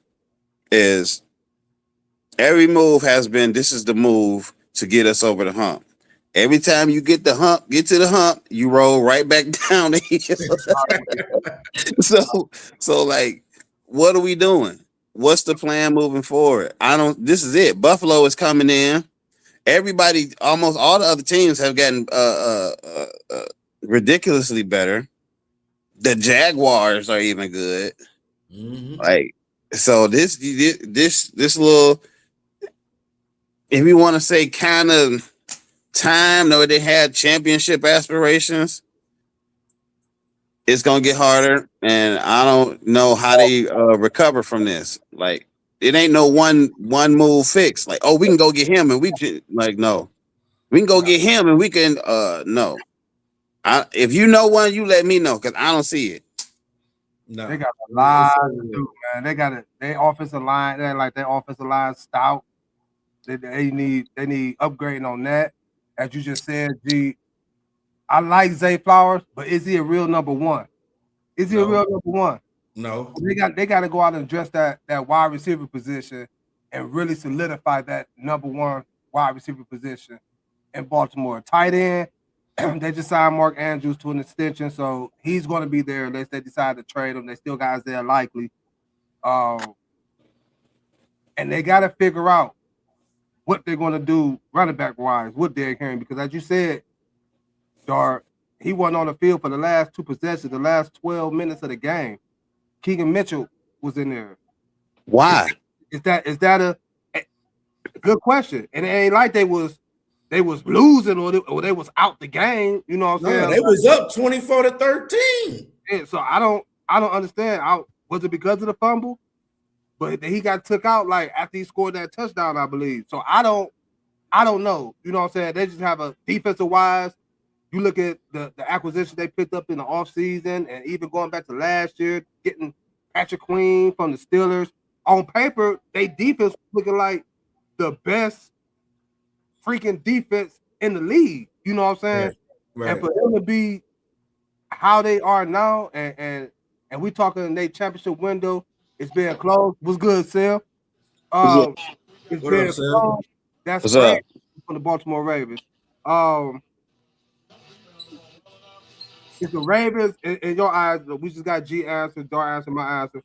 is every move has been this is the move to get us over the hump. Every time you get to the hump, you roll right back down the hill. so like, what are we doing? What's the plan moving forward? This is it. Buffalo is coming in. Everybody, almost all the other teams have gotten ridiculously better. The Jaguars are even good. Mm-hmm. Like, so this little, if you want to say kind of time, though they had championship aspirations, it's gonna get harder, and I don't know how they recover from this. Like, it ain't no one move fix. Like, oh, we can go get him, and no, we can go get him, and we can no. If you know one, you let me know because I don't see it. No, they got a lot to do, man. They got their offensive line. They're like their offensive line stout. They need upgrading on that. As you just said, G. I like Zay Flowers, but is he a real number one? Is he a real number one? No. They got to go out and address that wide receiver position and really solidify that number one wide receiver position in Baltimore. Tight end, they just signed Mark Andrews to an extension, so he's going to be there unless they decide to trade him. They still guys there likely. And they got to figure out what they're going to do running back wise with Derrick Henry, because as you said, Dar, he wasn't on the field for the last two possessions, the last 12 minutes of the game. Keegan Mitchell was in there. Why? Is that a good question? And it ain't like they was losing or they was out the game. You know what I'm saying? They was up 24-13. Yeah, so I don't understand. Was it because of the fumble? But he got took out like after he scored that touchdown, I believe. So I don't know. You know what I'm saying? They just have a defensive wise. You look at the acquisition they picked up in the offseason and even going back to last year, getting Patrick Queen from the Steelers. On paper, they defense looking like the best freaking defense in the league. You know what I'm saying? Right. And for them to be how they are now, and we talking their championship window, it's been closed. What's good, Sil? It's What been up, Sil? closed. That's What's great up? for the Baltimore Ravens. It's the Ravens in your eyes. We just got G answer, Dar answer, my answer.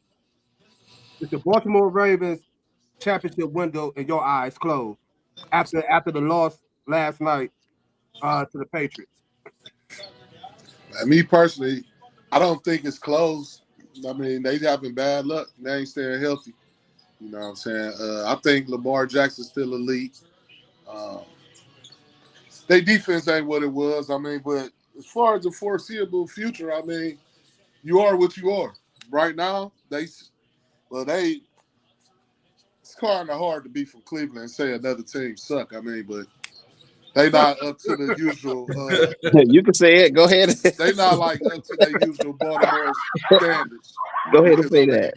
It's the Baltimore Ravens championship window in your eyes closed after the loss last night to the Patriots. Me personally, I don't think it's close. I mean, they having bad luck. They ain't staying healthy. You know what I'm saying? I think Lamar Jackson's still elite. Their defense ain't what it was. I mean, but as far as the foreseeable future, I mean, you are what you are. Right now, it's kind of hard to be from Cleveland and say another team suck. I mean, but they not up to the usual. You can say it. Go ahead. They not like up to their usual Baltimore standards. Go ahead and say Because, I mean, that.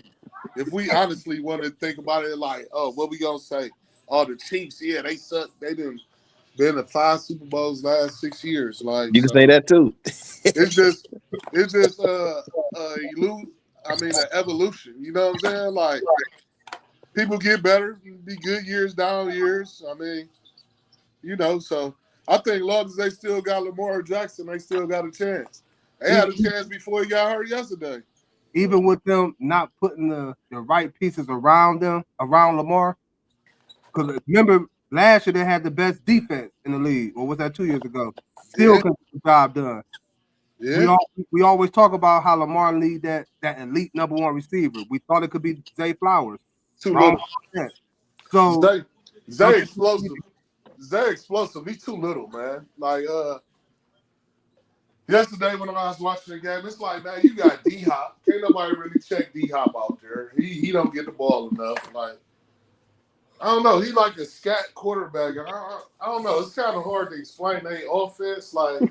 if we honestly want to think about it, like, oh, what we gonna say? Oh, the Chiefs, yeah, they suck. They didn't been to 5 Super Bowls last 6 years. Like, You can say that too. It's just an evolution. You know what I'm saying? Like, people get better, be good years, down years. I mean, you know, so I think as long as they still got Lamar Jackson, they still got a chance. They had a chance before he got hurt yesterday. Even with them not putting the right pieces around Lamar, because remember last year they had the best defense in the league, or was that 2 years ago? Still couldn't get the job done. Yeah. We always talk about how Lamar need that elite number one receiver. We thought it could be Zay Flowers. Too little. So Zay explosive. Zay explosive. He's too little, man. Like yesterday when I was watching the game, it's like, man, you got D-Hop. Can't nobody really check D-Hop out there. He don't get the ball enough. Like, I don't know. He like a scat quarterback. I don't know. It's kind of hard to explain their offense, like,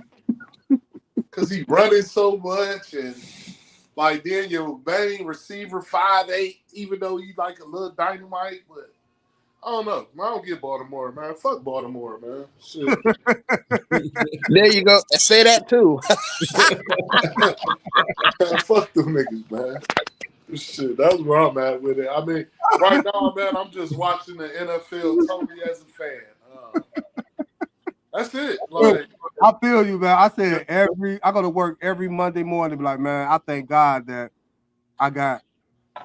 because he running so much, and like then your main receiver 5'8", even though he like a little dynamite, but I don't know. I don't get Baltimore, man. Fuck Baltimore, man. Shit. There you go. Say that too. Fuck them niggas, man. Shit, that's where I'm at with it. I mean, right now, man, I'm just watching the NFL totally as a fan. That's it. Like, I feel you, man. I said I go to work every Monday morning, be like, man, I thank God that I got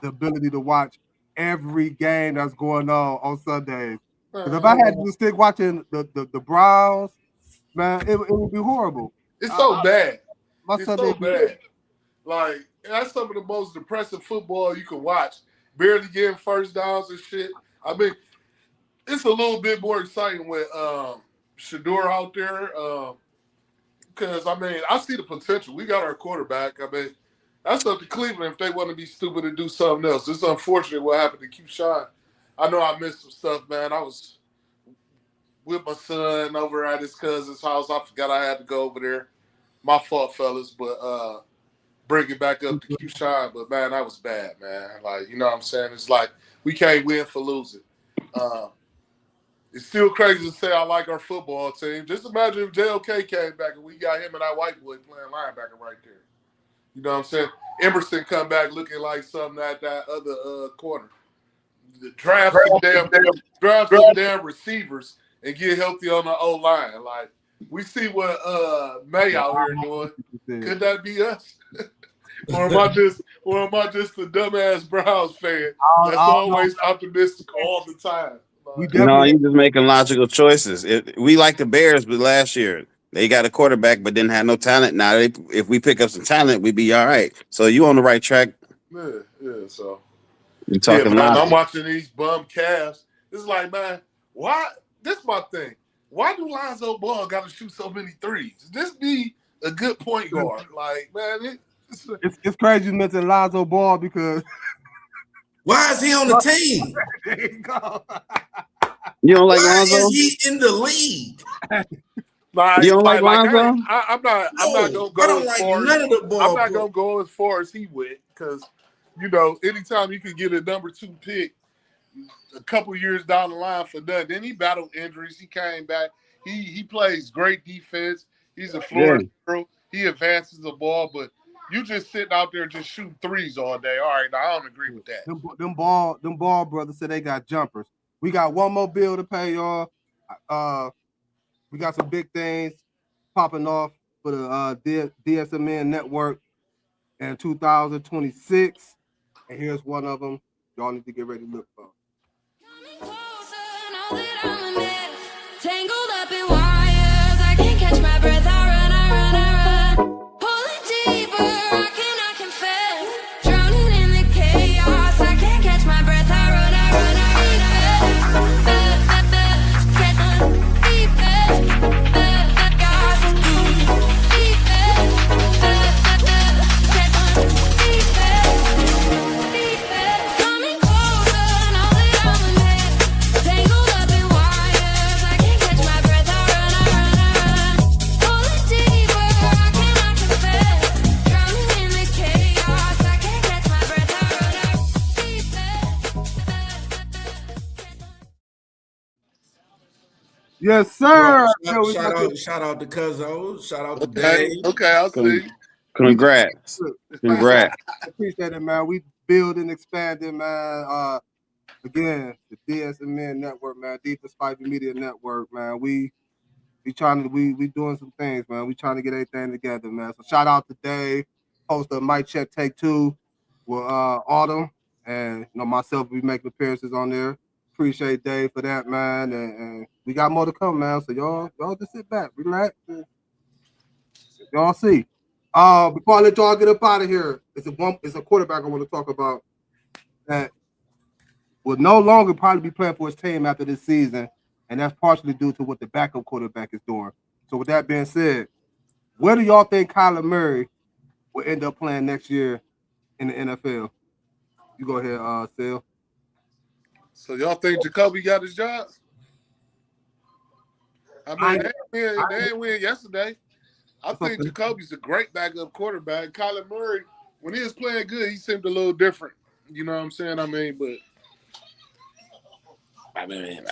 the ability to watch every game that's going on Sundays. Because if I had to stick watching the Browns, man, it would be horrible. it's so bad. My It's Sunday so bad. Like, that's some of the most depressive football you can watch. Barely getting first downs and shit. I mean, it's a little bit more exciting with Shador out there. Because, I mean, I see the potential. We got our quarterback. I mean, that's up to Cleveland if they want to be stupid and do something else. It's unfortunate what happened to Q-Shine. I know I missed some stuff, man. I was with my son over at his cousin's house. I forgot I had to go over there. My fault, fellas. But bring it back up to Q-Shine. But, man, that was bad, man. Like, you know what I'm saying? It's like we can't win for losing. It's still crazy to say I like our football team. Just imagine if JOK came back and we got him and that white boy playing linebacker right there. You know what I'm saying? Emerson come back looking like something at that other corner. Draft some damn receivers and get healthy on the O-line. Like, we see what May out here doing. Could that be us? Or am I just a dumbass Browns fan that's always optimistic all the time? No, you're just making logical choices. We like the Bears, but last year they got a quarterback but didn't have no talent. Now, if we pick up some talent, we'd be all right. So you on the right track. Yeah. So you're talking man, logic. I'm watching these bum Cavs. It's like, man, why? This is my thing. Why do Lonzo Ball got to shoot so many threes? This be a good point guard. Like, man, it's crazy you mentioned Lonzo Ball because why is he on the team? there you go. You don't like Why Lonzo? is he in the league? Like, You don't like Lonzo? I'm not gonna go I don't as like far. none of the ball. I'm not gonna go as far as he went because, you know, anytime you can get a number 2 pick a couple years down the line for nothing. Then he battled injuries. He came back. He plays great defense. He's a floor hero. He advances the ball, but you just sitting out there just shooting threes all day. All right, now I don't agree with that. Them ball brothers said they got jumpers. We got one more bill to pay, y'all. We got some big things popping off for the DSMN network in 2026. And here's one of them. Y'all need to get ready to look for. Tangled up in wires, I can't catch my breath. I run. Pulling deeper, I cannot confess. Drowning in the chaos, I can't catch my breath. I run. Yes, sir. Shout out to Cuzzo. Shout out to Dave. Okay, I'll see. Congrats. Appreciate it, man. We building, expanding, man. Again, the DSMN network, man. Deep Spicy Media Network, man. We doing some things, man. We trying to get everything together, man. So shout out to Dave, host of Mic Check Take 2 with Autumn, and you know myself. We make appearances on there. Appreciate Dave for that, man, and we got more to come, man. So y'all just sit back, relax, and y'all see. Before I let y'all get up out of here, it's a quarterback I want to talk about that will no longer probably be playing for his team after this season, and that's partially due to what the backup quarterback is doing. So with that being said, where do y'all think Kyler Murray will end up playing next year in the NFL? You go ahead, Sil. So y'all think Jacoby got his job? I mean, they didn't win yesterday. I think Jacoby's a great backup quarterback. Kyler Murray, when he was playing good, he seemed a little different. You know what I'm saying? I mean, but I mean,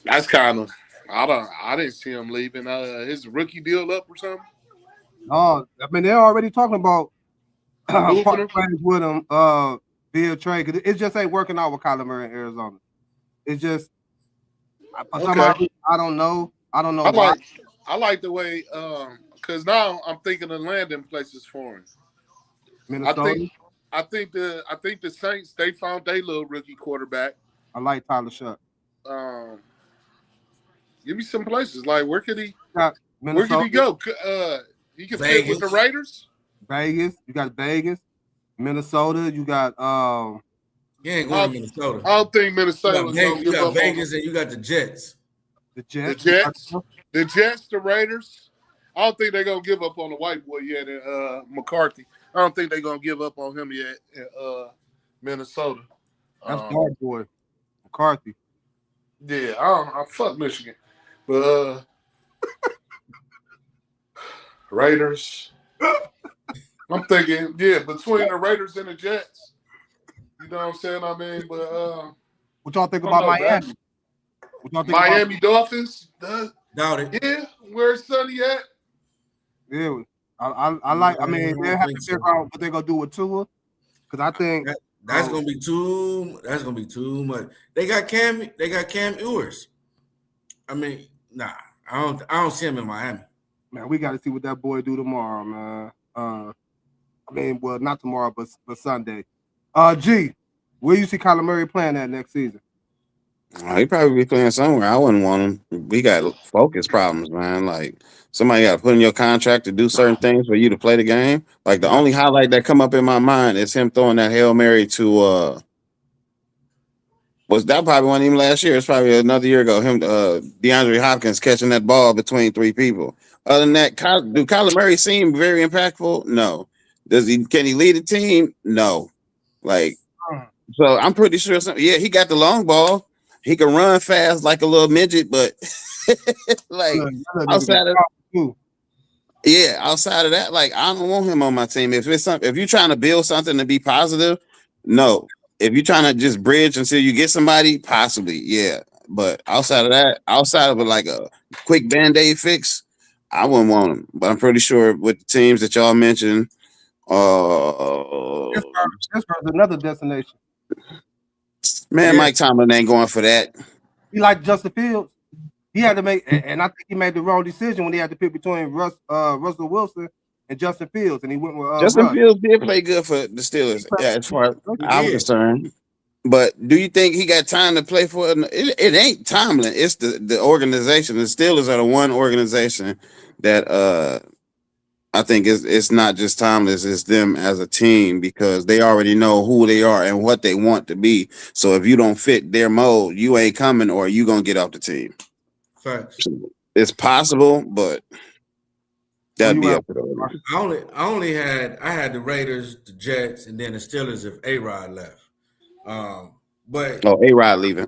that's kind of. I didn't see him leaving. His rookie deal up or something. Oh, I mean, they're already talking about Moving him. parting ways with him via trade. 'Cause it just ain't working out with Kyler Murray in Arizona. It's just for some Okay. odd reason, I don't know. I don't know I why. like the way because now I'm thinking of landing places for him. Minnesota. I think the Saints they found their little rookie quarterback. I like Tyler Shutt. Give me some places like where could he Minnesota. go? He can fit with the Raiders. Vegas. You got Vegas. Minnesota. You got You ain't going to Minnesota. I don't think Minnesota was going to give up Vegas and you got the Jets. The Jets. The Raiders. I don't think they're going to give up on the white boy yet in McCarthy. I don't think they're going to give up on him yet in Minnesota. That's dark boy. McCarthy. Yeah, I fuck Michigan. But Raiders. I'm thinking, between the Raiders and the Jets. You know what I'm saying? I mean, but what y'all think about Miami? What y'all think Miami Dolphins? Doubt it. Yeah, where's Sonny at? Yeah, I like. I mean, they have to figure out what they're gonna do with Tua, because I think that's gonna be too. That's gonna be too much. They got Cam Ewers. I mean, nah, I don't see him in Miami. Man, we got to see what that boy do tomorrow, man. I mean, well, not tomorrow, but Sunday. G, where you see Kyler Murray playing at next season? He probably be playing somewhere. I wouldn't want him. We got focus problems, man. Like somebody got to put in your contract to do certain things for you to play the game. Like the only highlight that come up in my mind is him throwing that Hail Mary to was that probably wasn't even last year. It's probably another year ago. Him, DeAndre Hopkins catching that ball between three people. Other than that, do Kyler Murray seem very impactful? No. Can he lead a team? No. Like, so I'm pretty sure. He got the long ball. He can run fast like a little midget, but like outside of that, like I don't want him on my team. If you're trying to build something to be positive, no. If you're trying to just bridge until you get somebody, possibly, yeah. But outside of like a quick Band-Aid fix, I wouldn't want him. But I'm pretty sure with the teams that y'all mentioned, Pittsburgh's another destination. Man, Mike Tomlin ain't going for that. He liked Justin Fields. He had to make, and I think he made the wrong decision when he had to pick between Russell Wilson and Justin Fields, and he went with Justin Fields did play good for the Steelers, as far as I'm concerned. But do you think he got time to play for it? It ain't Tomlin. It's the organization. The Steelers are the one organization that I think it's not just Tomlin, it's them as a team, because they already know who they are and what they want to be. So if you don't fit their mold, you ain't coming, or you gonna get off the team. Facts. It's possible, but that'd be up to the I had the Raiders, the Jets, and then the Steelers if A-Rod left. But A-Rod leaving.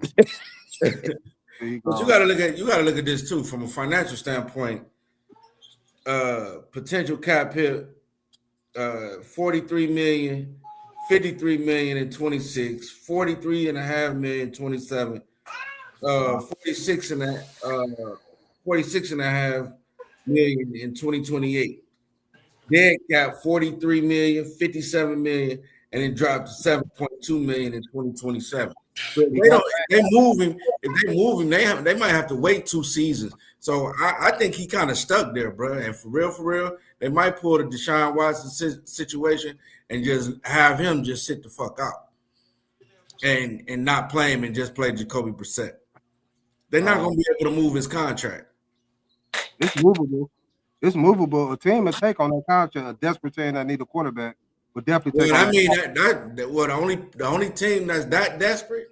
But you gotta look at this too from a financial standpoint. Potential cap hit 43 million, 53 million in 26, 43.5 million 27, 46.5 million in 2028. Dead cap 43 million, 57 million, and it dropped to 7.2 million in 2027. So if they move him, they might have to wait 2 seasons. So I think he kind of stuck there, bro. And for real, they might pull the Deshaun Watson situation and just have him just sit the fuck out and not play him and just play Jacoby Brissett. They're not going to be able to move his contract. It's movable. It's movable. A team will take on that contract. A desperate team that need a quarterback would definitely take. Well, I mean the only team that's that desperate.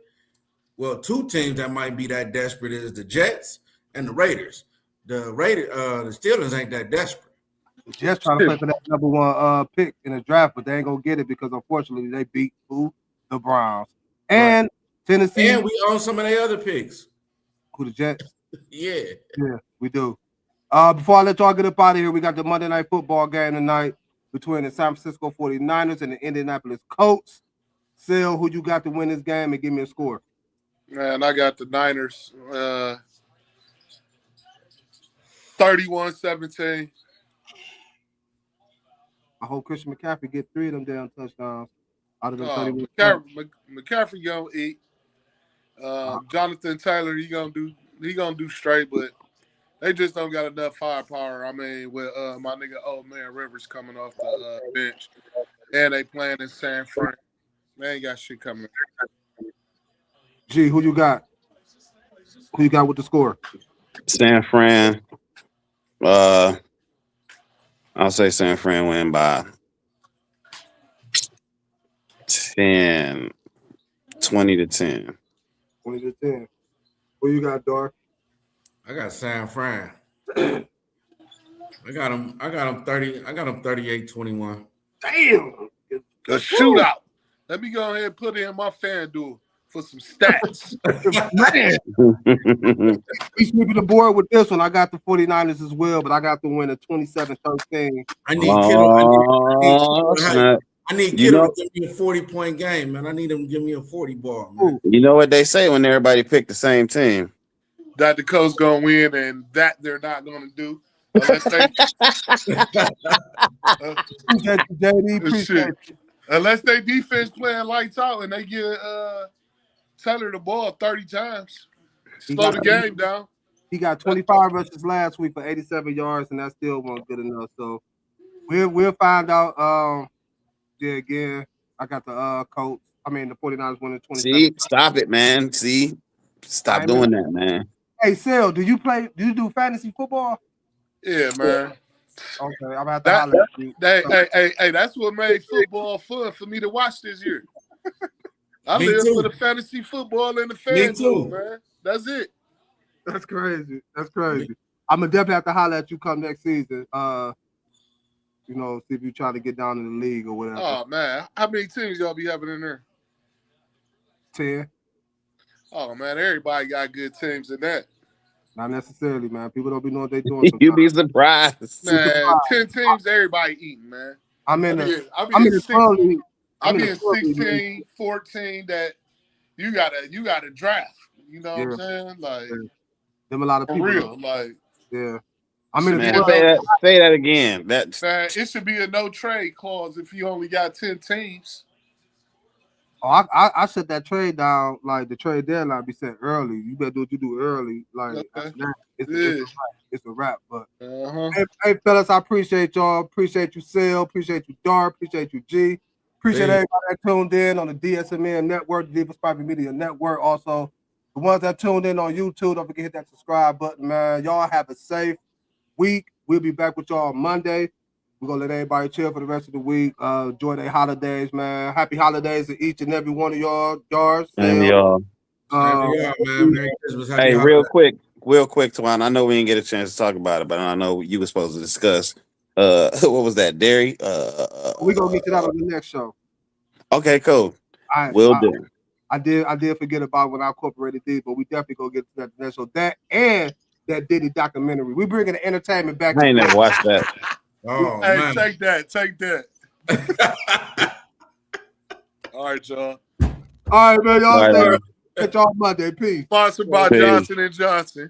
Well, 2 teams that might be that desperate is the Jets and the Raiders. The Steelers ain't that desperate. The Jets trying to play for that number 1 pick in the draft, but they ain't gonna get it because unfortunately they beat the Browns and Tennessee. And we own some of their other picks. Who, the Jets? Yeah, we do. Before I let y'all get up out of here, we got the Monday Night Football game tonight between the San Francisco 49ers and the Indianapolis Colts. Sel, who you got to win this game, and give me a score. Man, I got the Niners 31-17. I hope Christian McCaffrey get 3 of them damn touchdowns out of the 31. McCaffrey gonna eat. Jonathan Taylor, he gonna do straight, but they just don't got enough firepower. I mean, with my nigga old man Rivers coming off the bench, and they playing in San Fran, they ain't got shit coming. G, who you got? Who you got with the score? San Fran. I'll say San Fran win by 10, 20-10. 20-10. Who you got, Dark? I got San Fran. I got him 30. I got him 38-21. Damn. A shootout. Let me go ahead and put in my FanDuel for some stats. Man. We sweeping the board with this one. I got the 49ers as well, but I got the win at 27-13. I need Kittle. I need Kittle to give me a 40-point game, man. I need him to give me a 40 ball, man. You know what they say when everybody pick the same team? That the Colts gonna win, and that they're not gonna do unless they unless they defense playing lights out and they get Taylor the ball 30 times. Slow the game down. He got 25 rushes last week for 87 yards, and that still wasn't good enough. So we'll find out. Yeah, again, I got the Colts. I mean, the 49ers winning 27. See, stop it, man. See, stop doing that, man. Hey, Sel, do you do fantasy football? Yeah, man. Okay, I'm about to holler at you. Hey, that's what made football fun for me to watch this year. I live for the fantasy football and the FanDuel, man. That's it. That's crazy. That's crazy. I'm gonna definitely have to holler at you come next season. You know, see if you try to get down in the league or whatever. Oh man, how many teams y'all be having in there? 10. Oh man, everybody got good teams in that. Not necessarily, man. People don't be knowing what they're doing. You be surprised. Man, 10 teams, everybody eating, man. I'm in 16, 14 that you gotta draft. You know what I'm saying? Like them a lot of people. For real, like yeah. I'm in say that again. Man, it should be a no trade clause if you only got 10 teams. Oh, I shut that trade down. Like the trade deadline be set early. You better do what you do early. Like it's a wrap. But hey, fellas, I appreciate y'all. Appreciate you, Sel. Appreciate you, Dar. Appreciate you, G. Appreciate everybody that tuned in on the DSMN Network, the Divas Private Media Network. Also, the ones that tuned in on YouTube, don't forget to hit that subscribe button, man. Y'all have a safe week. We'll be back with y'all Monday. We're gonna let everybody chill for the rest of the week. Enjoy their holidays, man. Happy holidays to each and every one of y'all. Jars. And y'all. Man. Merry Christmas. Happy real quick, Twan. I know we didn't get a chance to talk about it, but I know you were supposed to discuss. What was that, Derry? We're gonna get to that on the next show. Okay, cool. Will do. I did forget about when I incorporated these, but we definitely gonna get to that next show. That and that Diddy documentary. We bringing the entertainment back. I ain't never watched that. Oh, hey, man. Take that. All right, y'all. All right, man. Y'all catch y'all Monday. Peace. Sponsored by Johnson & Johnson.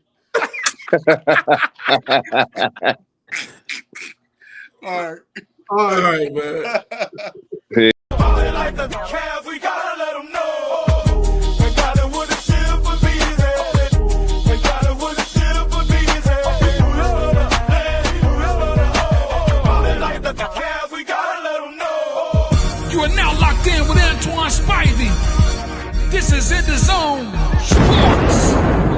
All right, man. Peace. Like the Cavs, we gotta let them know. We gotta with the ship for bees. We gotta with the ship for bees. Like the Cavs, we gotta let them know. You are now locked in with Antoine Spivey. This is EnDaZone Sports.